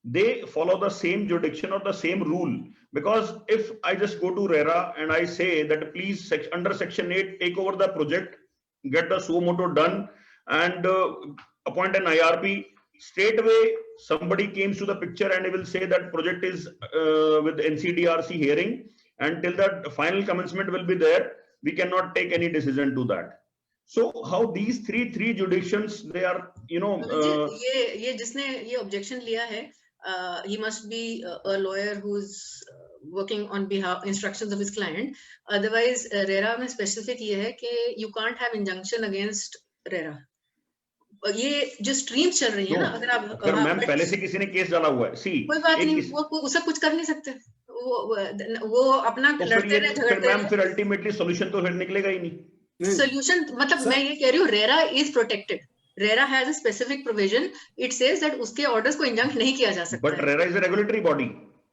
they follow the same jurisdiction or the same rule. Because if I just go to RERA and I say that please under section 8 take over the project, get the suo motu done and appoint an IRP, straight away somebody comes to the picture and he will say that project is with NCDRC hearing, and till that final commencement will be there, we cannot take any decision to that. So how these three jurisdictions, they are ये जिसने ये objection लिया है, he must be a lawyer who's working on behalf instructions of his client. Otherwise RERA में specific ये है कि you can't have injunction against RERA. ये जो streams चल रही है ना, अगर आप मैम पहले से किसी ने केस डाला हुआ है, सी कोई बात नहीं, वो उससे कुछ कर नहीं सकते, वो अपना तो लड़ते रहे, झगड़ते मैम रहे. फिर अल्टीमेटली सोल्यूशन तो फिर निकलेगा ही नहीं. Solution मतलब मैं ये कह रही हूँ, RERA is protected. RERA has a specific provision. It says that उसके orders को injunct नहीं किया जा सकता. But RERA is a regulatory body.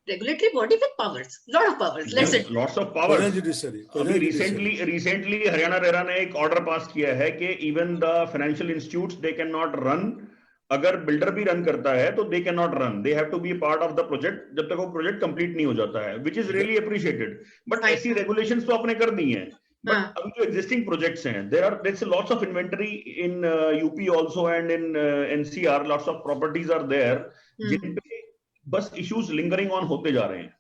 Regulatory body with powers, lot of powers. Let's say Lots of powers. Judiciary. अभी recently Haryana RERA ने एक order pass किया है कि even the financial institutes they cannot run. अगर बिल्डर भी run करता है तो they cannot run. They have to be a part of the project जब तक वो प्रोजेक्ट कंप्लीट नहीं हो जाता है, which is really appreciated. But ऐसी regulations तो आपने कर दी हैं. But अभी जो existing projects हैं, there's lots of inventory in UP also and in NCR. Lots of properties are there. जिन पे बस issues lingering on होते जा रहे हैं.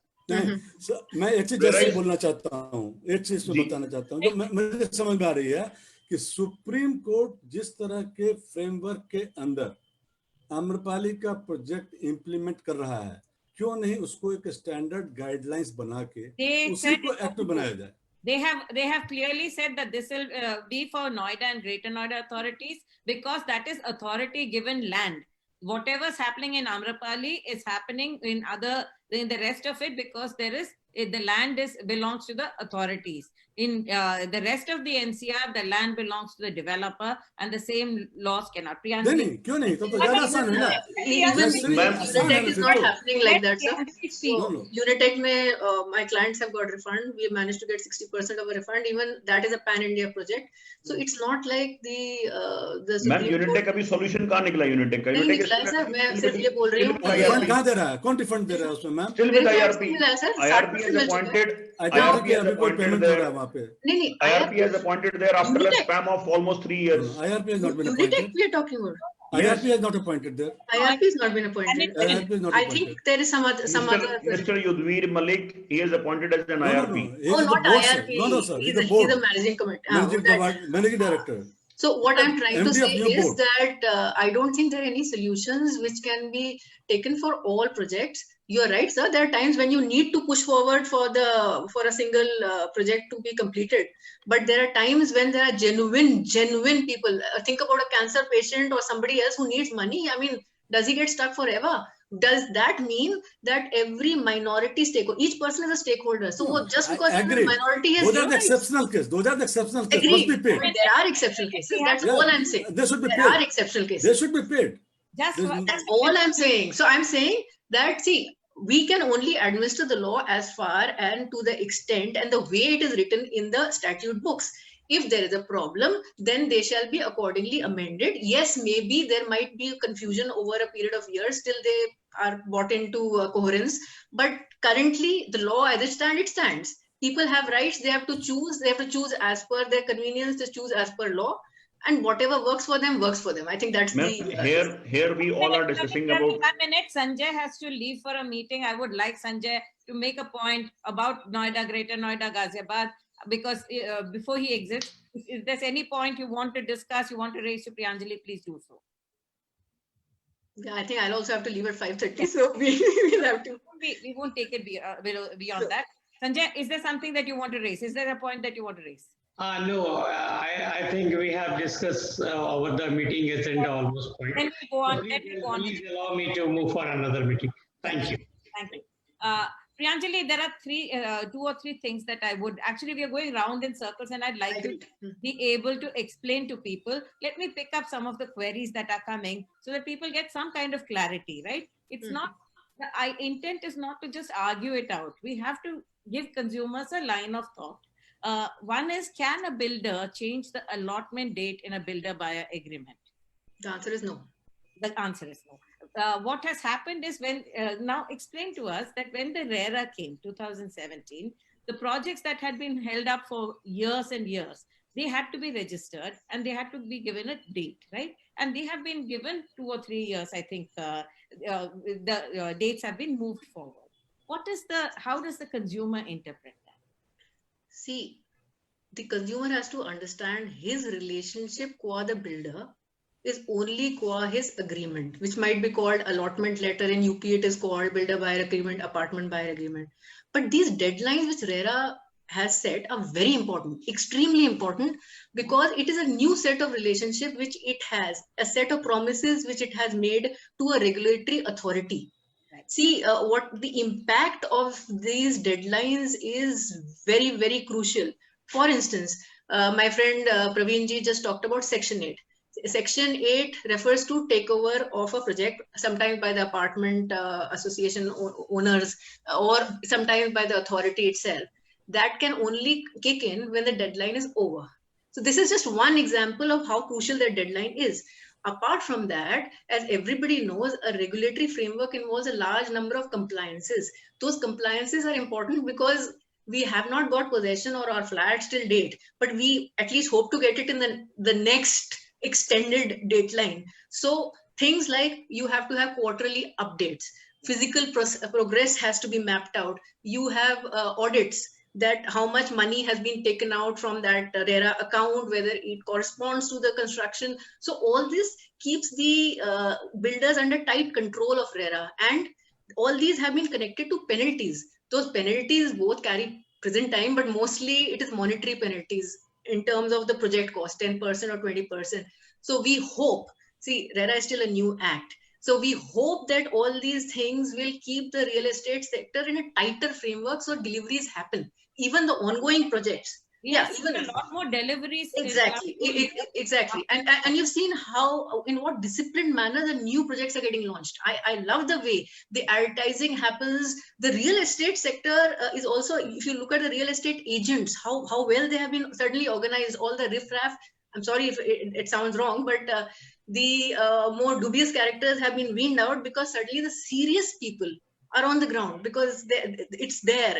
मैं एक चीज जैसे बोलना चाहता हूँ, एक चीज बताना चाहता हूँ जो मुझे समझ में आ रही है कि सुप्रीम कोर्ट जिस तरह के फ्रेमवर्क के अंदर आम्रपाली का प्रोजेक्ट इंप्लीमेंट कर रहा है, क्यों नहीं उसको एक स्टैंडर्ड गाइडलाइंस बना के उसी को एक्ट बनाया जाए. They have clearly said that this will be for Noida and Greater Noida authorities, because that is authority given land. Whatever's happening in Amrapali is happening in the rest of it, because the land belongs to the authorities. In the rest of the NCR, the land belongs to the developer, and the same laws cannot be. नहीं, क्यों नहीं? तो ज़्यादा आसान है ना. Unitech is not happening like that, sir. No. Unitech में my clients have got refund. We managed to get 60% of a refund. Even that is a pan-India project. So it's not like the. Ma'am Unitech अभी solution कहाँ निकला? Unitech का नहीं निकला है sir, मैं सिर्फ ये बोल रही हूँ. रिफंड कहाँ दे रहा है? कौन रिफंड दे रहा है उसमें ma'am? Still with IRP. IRP IRP is appointed. IRP अभी कोई पेमेंट हो रहा है वहाँ पे. नहीं IRP has appointed there after a span of almost 3 years. IRP has not been Unitech appointed. we are talking about. IRP has not appointed there. IRP has not been appointed. IRP is not I appointed. think there is some other. Mr. Yudhvir Malik, he is appointed as an IRP. He is Oh, the not board, sir. IRP. No, sir. He's He's the board. a managing committee. Managing director. So what I'm trying to MD of say your is board. that I don't think there are any solutions which can be taken for all projects. You're right, sir. There are times when you need to push forward for a single project to be completed. But there are times when there are genuine people. Think about a cancer patient or somebody else who needs money. I mean, does he get stuck forever? does that mean that every minority stakeholder, each person is a stakeholder? So just I because it's a agree. minority has Those are zero the rights. exceptional cases. Those are the exceptional cases. Must be Agreed. paid. But there are exceptional cases. That's Yeah, all I'm saying. they should be There paid. are exceptional cases. They should be paid. Just That's all I'm saying. So I'm saying that, see, we can only administer the law as far and to the extent and the way it is written in the statute books. If there is a problem, then they shall be accordingly amended. Yes, maybe there might be confusion over a period of years till they are brought into coherence. But currently, the law as it stands. People have rights. They have to choose. They have to choose as per their convenience. They choose as per law. And whatever works for them, works for them. I think that's Ma'am, the... here we all are discussing about. 1 minute. Sanjay has to leave for a meeting. I would like Sanjay to make a point about Noida, Greater Noida, Ghaziabad, because before he exits, if there's any point you want to discuss, you want to raise to Priyanjali, please do so. Yeah, I think I'll also have to leave at 5:30, so we'll have to. We won't take it beyond that. Sanjay, is there something that you want to raise? Is there a point that you want to raise? No, I think we have discussed over the meeting agenda almost point. Then we go on. Let me go on. Please allow me to move for another meeting. Thank you. Thank you. Priyanjali, there are 2 or 3 things that I would, actually we are going round in circles and I'd like to be able to explain to people. Let me pick up some of the queries that are coming so that people get some kind of clarity, right? It's not, the intent is not to just argue it out. We have to give consumers a line of thought. One is, can a builder change the allotment date in a builder-buyer agreement? The answer is no. The answer is no. What has happened is when, now explain to us that when the RERA came, 2017, the projects that had been held up for years and years, they had to be registered and they had to be given a date, right? And they have been given 2 or 3 years, I think the dates have been moved forward. How does the consumer interpret that? See, the consumer has to understand his relationship qua the builder is only qua his agreement, which might be called allotment letter. In UP, it is called builder-buyer agreement, apartment-buyer agreement. But these deadlines which RERA has set are very important, extremely important, because it is a new set of relationship which it has, a set of promises which it has made to a regulatory authority. See, what the impact of these deadlines is very, very crucial. For instance, my friend Praveenji just talked about Section 8. Section 8 refers to takeover of a project, sometimes by the apartment association owners or sometimes by the authority itself. That can only kick in when the deadline is over. So this is just one example of how crucial that deadline is. Apart from that, as everybody knows, a regulatory framework involves a large number of compliances. Those compliances are important because we have not got possession or our flats till date, but we at least hope to get it in the next extended dateline. So things like you have to have quarterly updates, physical progress has to be mapped out. You have audits that how much money has been taken out from that RERA account, whether it corresponds to the construction. So all this keeps the builders under tight control of RERA, and all these have been connected to penalties. Those penalties both carry present time, but mostly it is monetary penalties in terms of the project cost, 10% or 20%. So we hope, see, RERA is still a new act. So we hope that all these things will keep the real estate sector in a tighter framework so deliveries happen. Even the ongoing projects. Yes, even a lot more deliveries. Exactly, exactly. And you've seen how, in what disciplined manner the new projects are getting launched. I love the way the advertising happens. The real estate sector is also, if you look at the real estate agents, how well they have been certainly organized, all the riffraff. I'm sorry if it sounds wrong, but the more dubious characters have been weaned out because certainly the serious people are on the ground because it's there.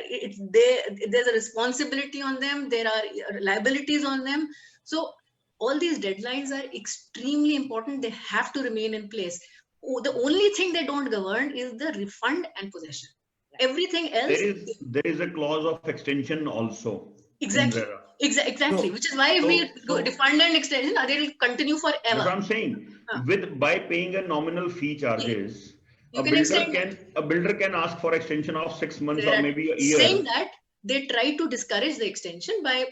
There's a responsibility on them. There are liabilities on them. So all these deadlines are extremely important. They have to remain in place. The only thing they don't govern is the refund and possession. Everything else. There is a clause of extension also. Exactly. Exactly. Which is why if we go refund and extension, they will continue forever. That's what I'm saying. By paying a nominal fee charges. A builder can ask for extension of 6 months or maybe a year. Saying that, they try to discourage the extension by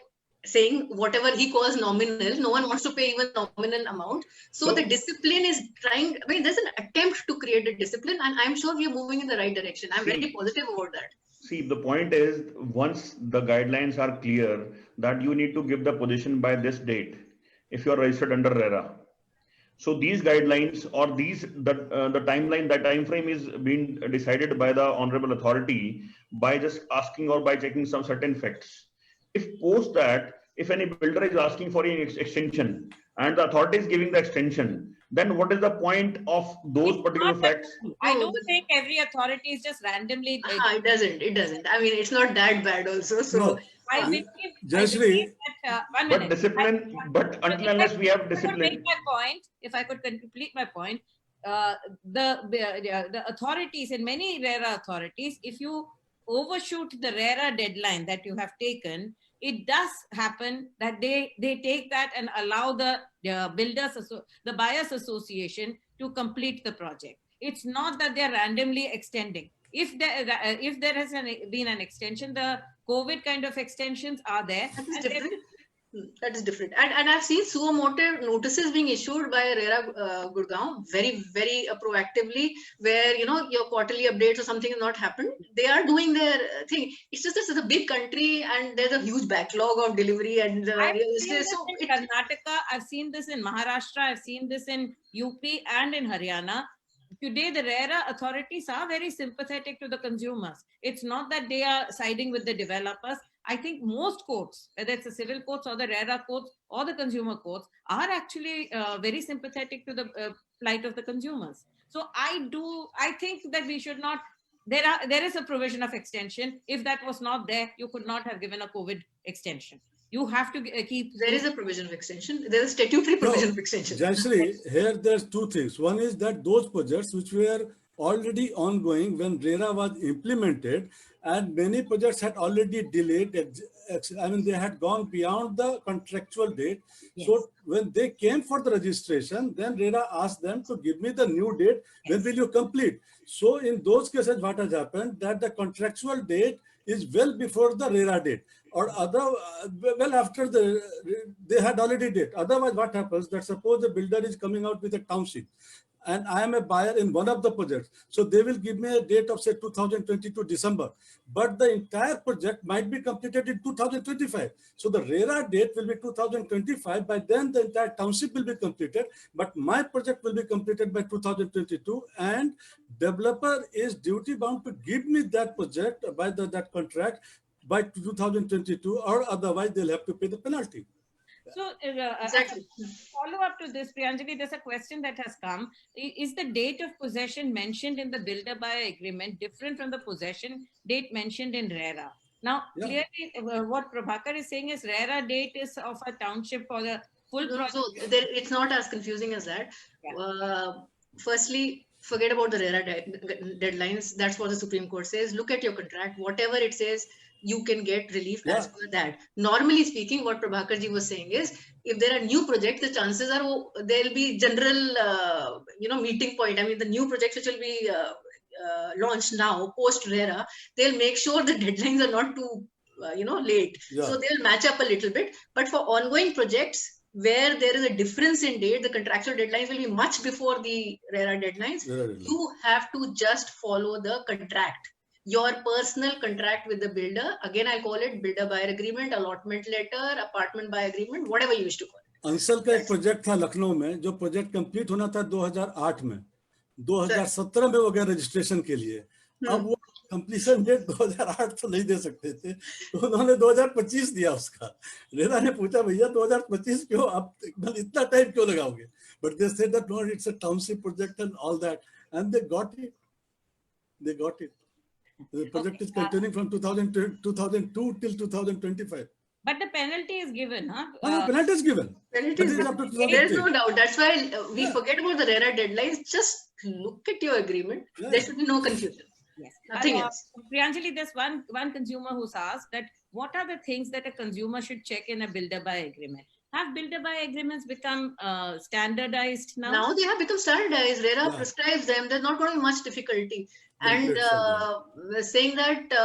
saying whatever he calls nominal, no one wants to pay even nominal amount. So the discipline is trying, I mean, there's an attempt to create a discipline, and I'm sure we are moving in the right direction. I'm very positive about that. See, the point is, once the guidelines are clear that you need to give the position by this date, if you are registered under RERA. So these guidelines or the timeline, the time frame is being decided by the honorable authority by just asking or by checking some certain facts. If post that, if any builder is asking for an extension and the authority is giving the extension, then what is the point of those It's particular not that- facts? I No, don't but- think every authority is just randomly. It doesn't. I mean, it's not that bad also. So No. I Uh, believe Jayashree, that, one But minute. discipline, but until unless we have If I could make discipline. my point, if I could complete my point, the authorities and many RERA authorities, if you overshoot the RERA deadline that you have taken, it does happen that they take that and allow the buyers association to complete the project. It's not that they're randomly extending. If there has been an extension, the COVID kind of extensions are there. that is and different. That is different. And I've seen suo motu notices being issued by RERA Gurgaon very, very proactively, where, you know, your quarterly updates or something has not happened. They are doing their thing. It's just this is a big country and there's a huge backlog of delivery and I've real seen estate. this So in Karnataka, I've seen this in Maharashtra, I've seen this in UP and in Haryana. Today, the RERA authorities are very sympathetic to the consumers. It's not that they are siding with the developers. I think most courts, whether it's the civil courts or the RERA courts or the consumer courts, are actually very sympathetic to the plight of the consumers. So I think that we should not, there is a provision of extension. If that was not there, you could not have given a COVID extension. You have to keep. there is a provision of extension. There is statutory provision of extension. Jayashree, here there's two things. One is that those projects which were already ongoing when RERA was implemented, and many projects had already delayed. I mean, they had gone beyond the contractual date. Yes. So when they came for the registration, then RERA asked them to give me the new date. When will you complete? So in those cases, what has happened that the contractual date is well before the RERA date, or well after they had already date. Otherwise, what happens that suppose the builder is coming out with a township, and I am a buyer in one of the projects. So they will give me a date of say 2022 December, but the entire project might be completed in 2025. So the RERA date will be 2025. By then the entire township will be completed, but my project will be completed by 2022, and developer is duty bound to give me that project by that contract by 2022, or otherwise they'll have to pay the penalty. So, Exactly. follow up to this, Priyanjali, there's a question that has come. Is the date of possession mentioned in the builder-buyer agreement different from the possession date mentioned in RERA? Now, Yeah. clearly, what Prabhakar is saying is RERA date is of a township for the full No, project. so it's not as confusing as that. Yeah. Firstly, forget about the RERA deadlines. That's what the Supreme Court says. Look at your contract. Whatever it says, you can get relief as per that. Normally speaking, what Prabhakarji was saying is, if there are new projects, the chances are there'll be general, meeting point. I mean, the new projects which will be launched now, post RERA, they'll make sure the deadlines are not too, late. Yeah. So they'll match up a little bit. But for ongoing projects, where there is a difference in date, the contractual deadlines will be much before the RERA deadlines. You have to just follow the contract. Your personal contract with the builder. Again, I'll call it builder-buyer agreement, allotment letter, apartment buyer agreement, whatever you wish to call it. Ansal का एक project था लखनऊ में, जो project complete होना था 2008 में, 2017 में वो गया रजिस्ट्रेशन के लिए. अब वो कंप्लीशन डेट 2008 तो नहीं दे सकते थे, तो उन्होंने 2025 दिया उसका. रेरा ने पूछा भैया 2025 क्यों, आप इतना टाइम क्यों लगाओगे? But they said that no, it's a township project and all that, and they got it. They got it. The project is continuing from 2002 till 2025. But the penalty is given, huh? Penalty is given. Penalty is given. There's no doubt. That's why we forget about the RERA deadlines. Just look at your agreement. Yeah. There should be no confusion. Yes. Nothing else. Priyanjali, there's one consumer who's asked that what are the things that a consumer should check in a builder-buyer agreement? Have builder-buyer agreements become standardized now? Now they have become standardized. RERA Yeah. prescribes them. There's not going to be much difficulty. Very And saying that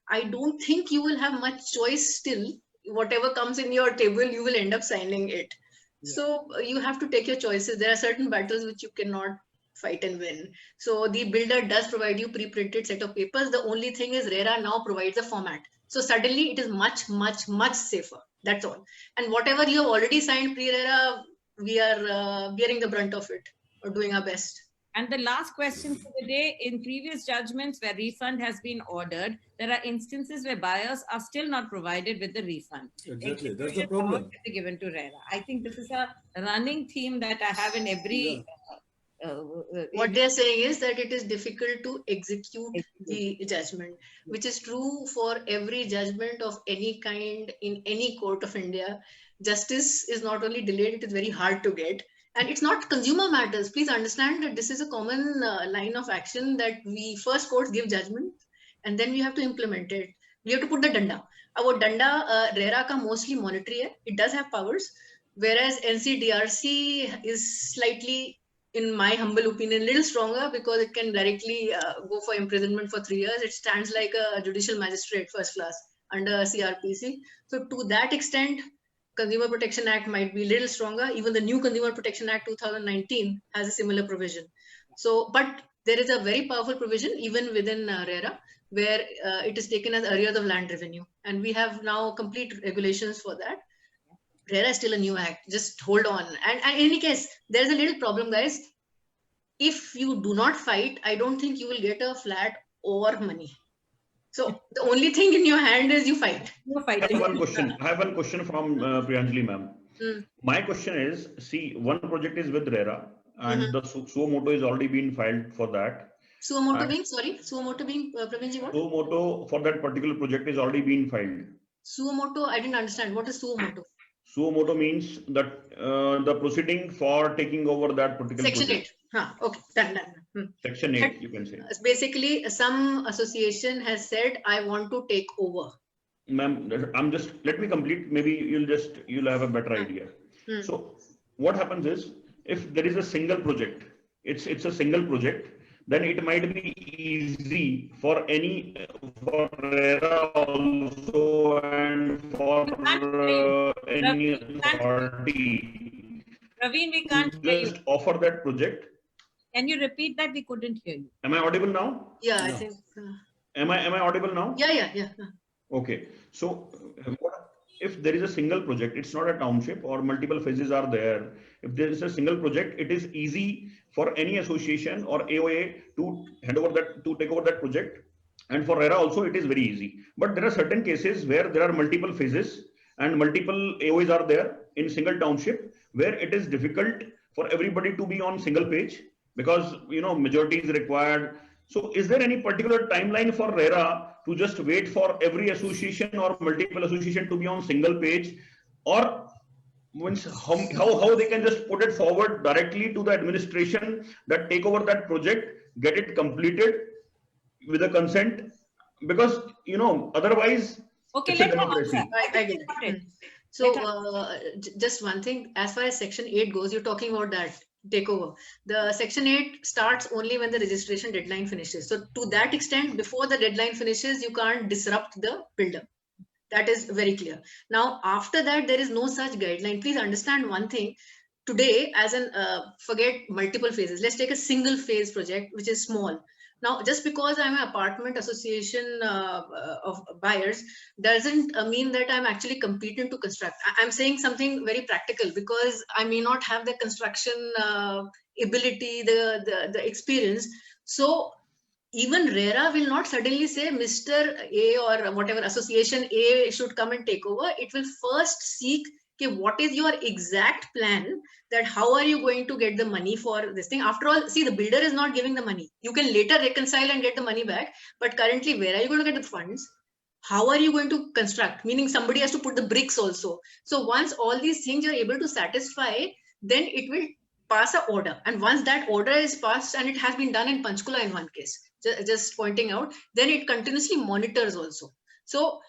I don't think you will have much choice still. whatever comes in your table, you will end up signing it. Yeah. So you have to take your choices. There are certain battles which you cannot fight and win. So the builder does provide you pre-printed set of papers. The only thing is RERA now provides a format. So suddenly it is much, much, much safer. That's all. And whatever you have already signed pre-RERA, we are bearing the brunt of it or doing our best. And the last question for the day, in previous judgments where refund has been ordered, there are instances where buyers are still not provided with the refund. Exactly, that's the Execution problem. amount is given to RERA. I think this is a running theme that I have in every. What they're saying is that it is difficult to execute the judgment, which is true for every judgment of any kind in any court of India. Justice is not only delayed, it is very hard to get. And it's not consumer matters. Please understand that this is a common line of action that we first courts give judgment and then we have to implement it. We have to put the danda. Our danda, RERA ka mostly monetary hai. It does have powers, whereas NCDRC is slightly, in my humble opinion, a little stronger because it can directly go for imprisonment for 3 years. It stands like a judicial magistrate first class under CRPC. So to that extent, Consumer Protection Act might be a little stronger. Even the new Consumer Protection Act 2019 has a similar provision. So, but there is a very powerful provision even within RERA where it is taken as arrears of land revenue. And we have now complete regulations for that. RERA is still a new act. Just hold on. And in any case, there's a little problem, guys. If you do not fight, I don't think you will get a flat or money. So the only thing in your hand is you fight. No I have fighting. one question. I have one question from Priyanjali ma'am. Hmm. My question is, see, one project is with RERA and the suo moto is already been filed for that. Suo moto being, sorry, suo moto being, Pravinji, what? Suo moto for that particular project is already been filed. Suo moto, I didn't understand. What is suo moto? Suo moto means that the proceeding for taking over that particular Section project. 8. Huh, okay, done. Section 8, you can say. Basically, some association has said, I want to take over. Ma'am, let me complete. Maybe you'll have a better idea. So what happens is, if there is a single project, it's a single project, then it might be easy for RERA also and for any authority Praveen, we can't hear you. just offer that project. Can you repeat that? We couldn't hear you. Am I audible now? Yeah, No. I think. Am I audible now? Yeah. Okay. So if there is a single project, it's not a township or multiple phases are there. If there is a single project, it is easy for any association or AOA to take over that project. And for RERA also, it is very easy. But there are certain cases where there are multiple phases and multiple AOAs are there in single township, where it is difficult for everybody to be on single page because, majority is required. So is there any particular timeline for RERA to just wait for every association or multiple association to be on single page, or how they can just put it forward directly to the administration that take over that project, get it completed with a consent? Because, otherwise, Okay, it's a let her democracy. answer. I get it. So just one thing, as far as Section 8 goes, you're talking about that takeover. The Section 8 starts only when the registration deadline finishes. So to that extent, before the deadline finishes, you can't disrupt the builder. That is very clear. Now, after that, there is no such guideline. Please understand one thing. Today, forget multiple phases. Let's take a single phase project, which is small. Now, just because I'm an apartment association of buyers doesn't mean that I'm actually competent to construct. I'm saying something very practical because I may not have the construction ability, the experience. So even RERA will not suddenly say Mr. A or whatever association A should come and take over. It will first seek, okay, what is your exact plan, that how are you going to get the money for this thing? After all, see, the builder is not giving the money. You can later reconcile and get the money back. But currently, where are you going to get the funds? How are you going to construct? Meaning somebody has to put the bricks also. So once all these things you're able to satisfy, then it will pass an order. And once that order is passed, and it has been done in Panchkula in one case, just pointing out, then it continuously monitors also. So,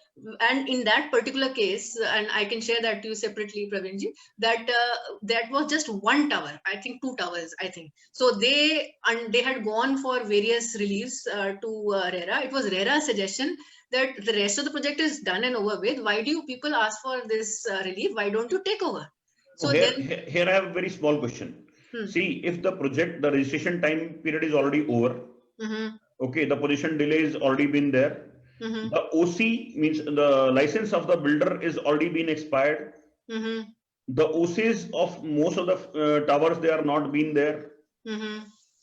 and in that particular case, and I can share that to you separately, Pravinji, that that was just one tower, I think 2 towers, I think. So they had gone for various reliefs to RERA. It was RERA's suggestion that the rest of the project is done and over with. Why do you people ask for this relief? Why don't you take over? So here I have a very small question. See, if the project, the registration time period is already over, okay, the position delay is already been there. The OC means the license of the builder is already been expired. The OCs of most of the towers, they are not been there.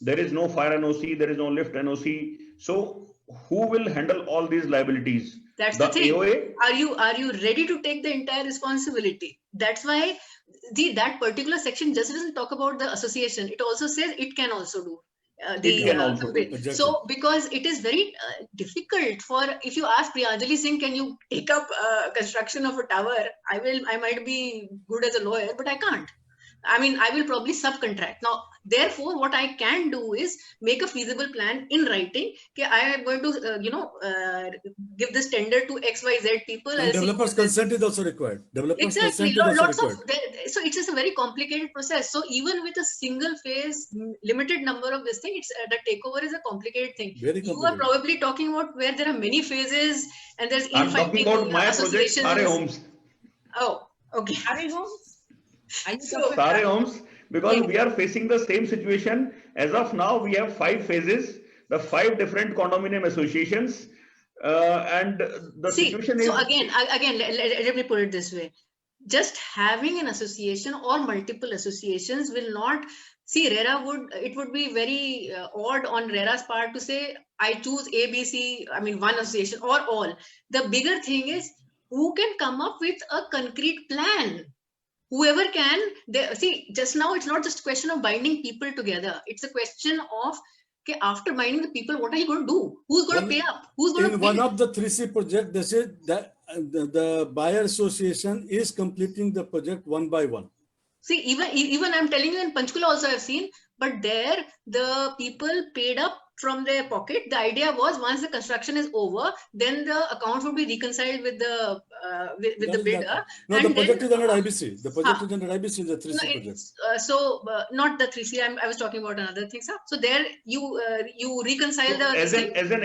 There is no fire NOC, there is no lift NOC. So who will handle all these liabilities? That's the thing. AOA? Are you ready to take the entire responsibility? That's why that particular section just doesn't talk about the association. It also says it can also do. So because it is very difficult for, if you ask Priyanjali Singh, can you take up construction of a tower? I might be good as a lawyer, but I can't. I mean, I will probably subcontract. Now, therefore, what I can do is make a feasible plan in writing. Okay, I am going to, give this tender to XYZ people. And developers' consent is also required. Developers' Exactly. consent is also required. So it's just a very complicated process. So even with a single phase, limited number of this thing, it's the takeover is a complicated thing. Very complicated. You are probably talking about where there are many phases and there's I'm talking about my project, Sare Homes. Oh, okay. Sare Homes? Sare Homes, because we are facing the same situation. As of now, we have 5 phases, the 5 different condominium associations, and the situation is. So again, let me put it this way: just having an association or multiple associations will not. See, RERA would be very odd on RERA's part to say I choose A, B, C. I mean, one association or all. The bigger thing is who can come up with a concrete plan. Whoever can, see, just now it's not just a question of binding people together. It's a question of, okay, after binding the people, what are you going to do? Who's going to pay up? Who's going to pay? In one of the 3C project, they said that the buyer association is completing the project one by one. See, even I'm telling you in Panchkula also I've seen, but there the people paid up from their pocket. The idea was once the construction is over, then the account would be reconciled with the the bidder. No, the project is under IBC. The project is under IBC, the 3C project. Not the 3C. I was talking about another thing, sir. So there you reconcile so as an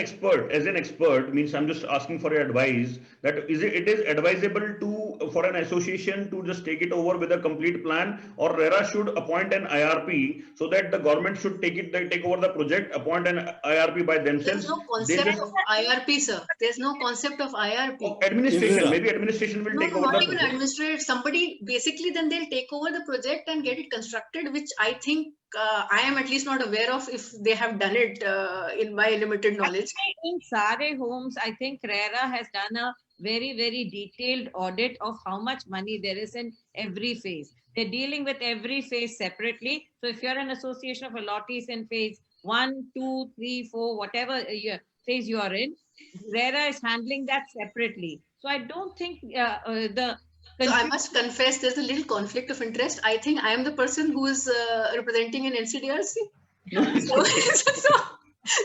expert means I'm just asking for your advice that it is advisable for an association to just take it over with a complete plan, or RERA should appoint an IRP so that the government should take over the project, appoint an IRP by themselves. There's no concept of IRP, sir. There's no concept of IRP. Oh, administration, maybe administration will take over. Not even administrative. Somebody basically then they'll take over the project and get it constructed, which I think I am at least not aware of if they have done it in my limited knowledge. In Sare Homes, I think RERA has done a very, very detailed audit of how much money there is in every phase. They're dealing with every phase separately. So if you're an association of allottees in phase 1, 2, 3, 4, whatever phase you are in, RERA is handling that separately. So I don't think So I must confess, there's a little conflict of interest. I think I am the person who is representing an NCDRC.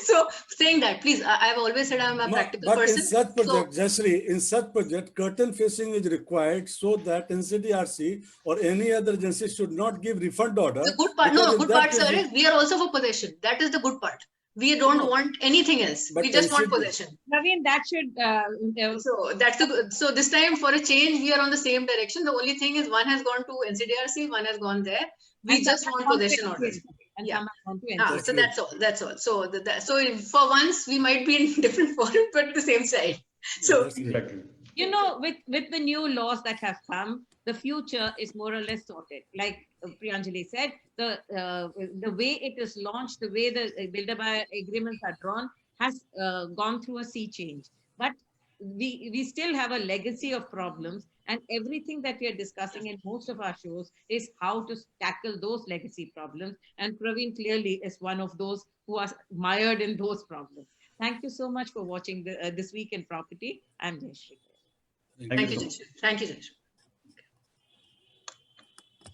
So saying that, please, I've always said I'm a practical person. But in such project, Jayashree, in such project, curtain facing is required so that NCDRC or any other agency should not give refund order. The good part, no, good part, sir, is we are also for possession. That is the good part. We don't want anything else. We just want possession. Naveen, that should. So that's the. So this time, for a change, we are on the same direction. The only thing is, one has gone to NCDRC, one has gone there. We just want possession orders. Yeah. So that's all. That's all. So so for once, we might be in different forum, but the same side. So you know, with the new laws that have come, the future is more or less sorted. Like Priyanjali said, the way it is launched, the way the builder-buyer agreements are drawn has gone through a sea change. But we still have a legacy of problems, and everything that we are discussing in most of our shows is how to tackle those legacy problems. And Praveen clearly is one of those who are mired in those problems. Thank you so much for watching This Week in Property. I'm Jayashree. Thank you, Jayashree. Thank you, Jayashree.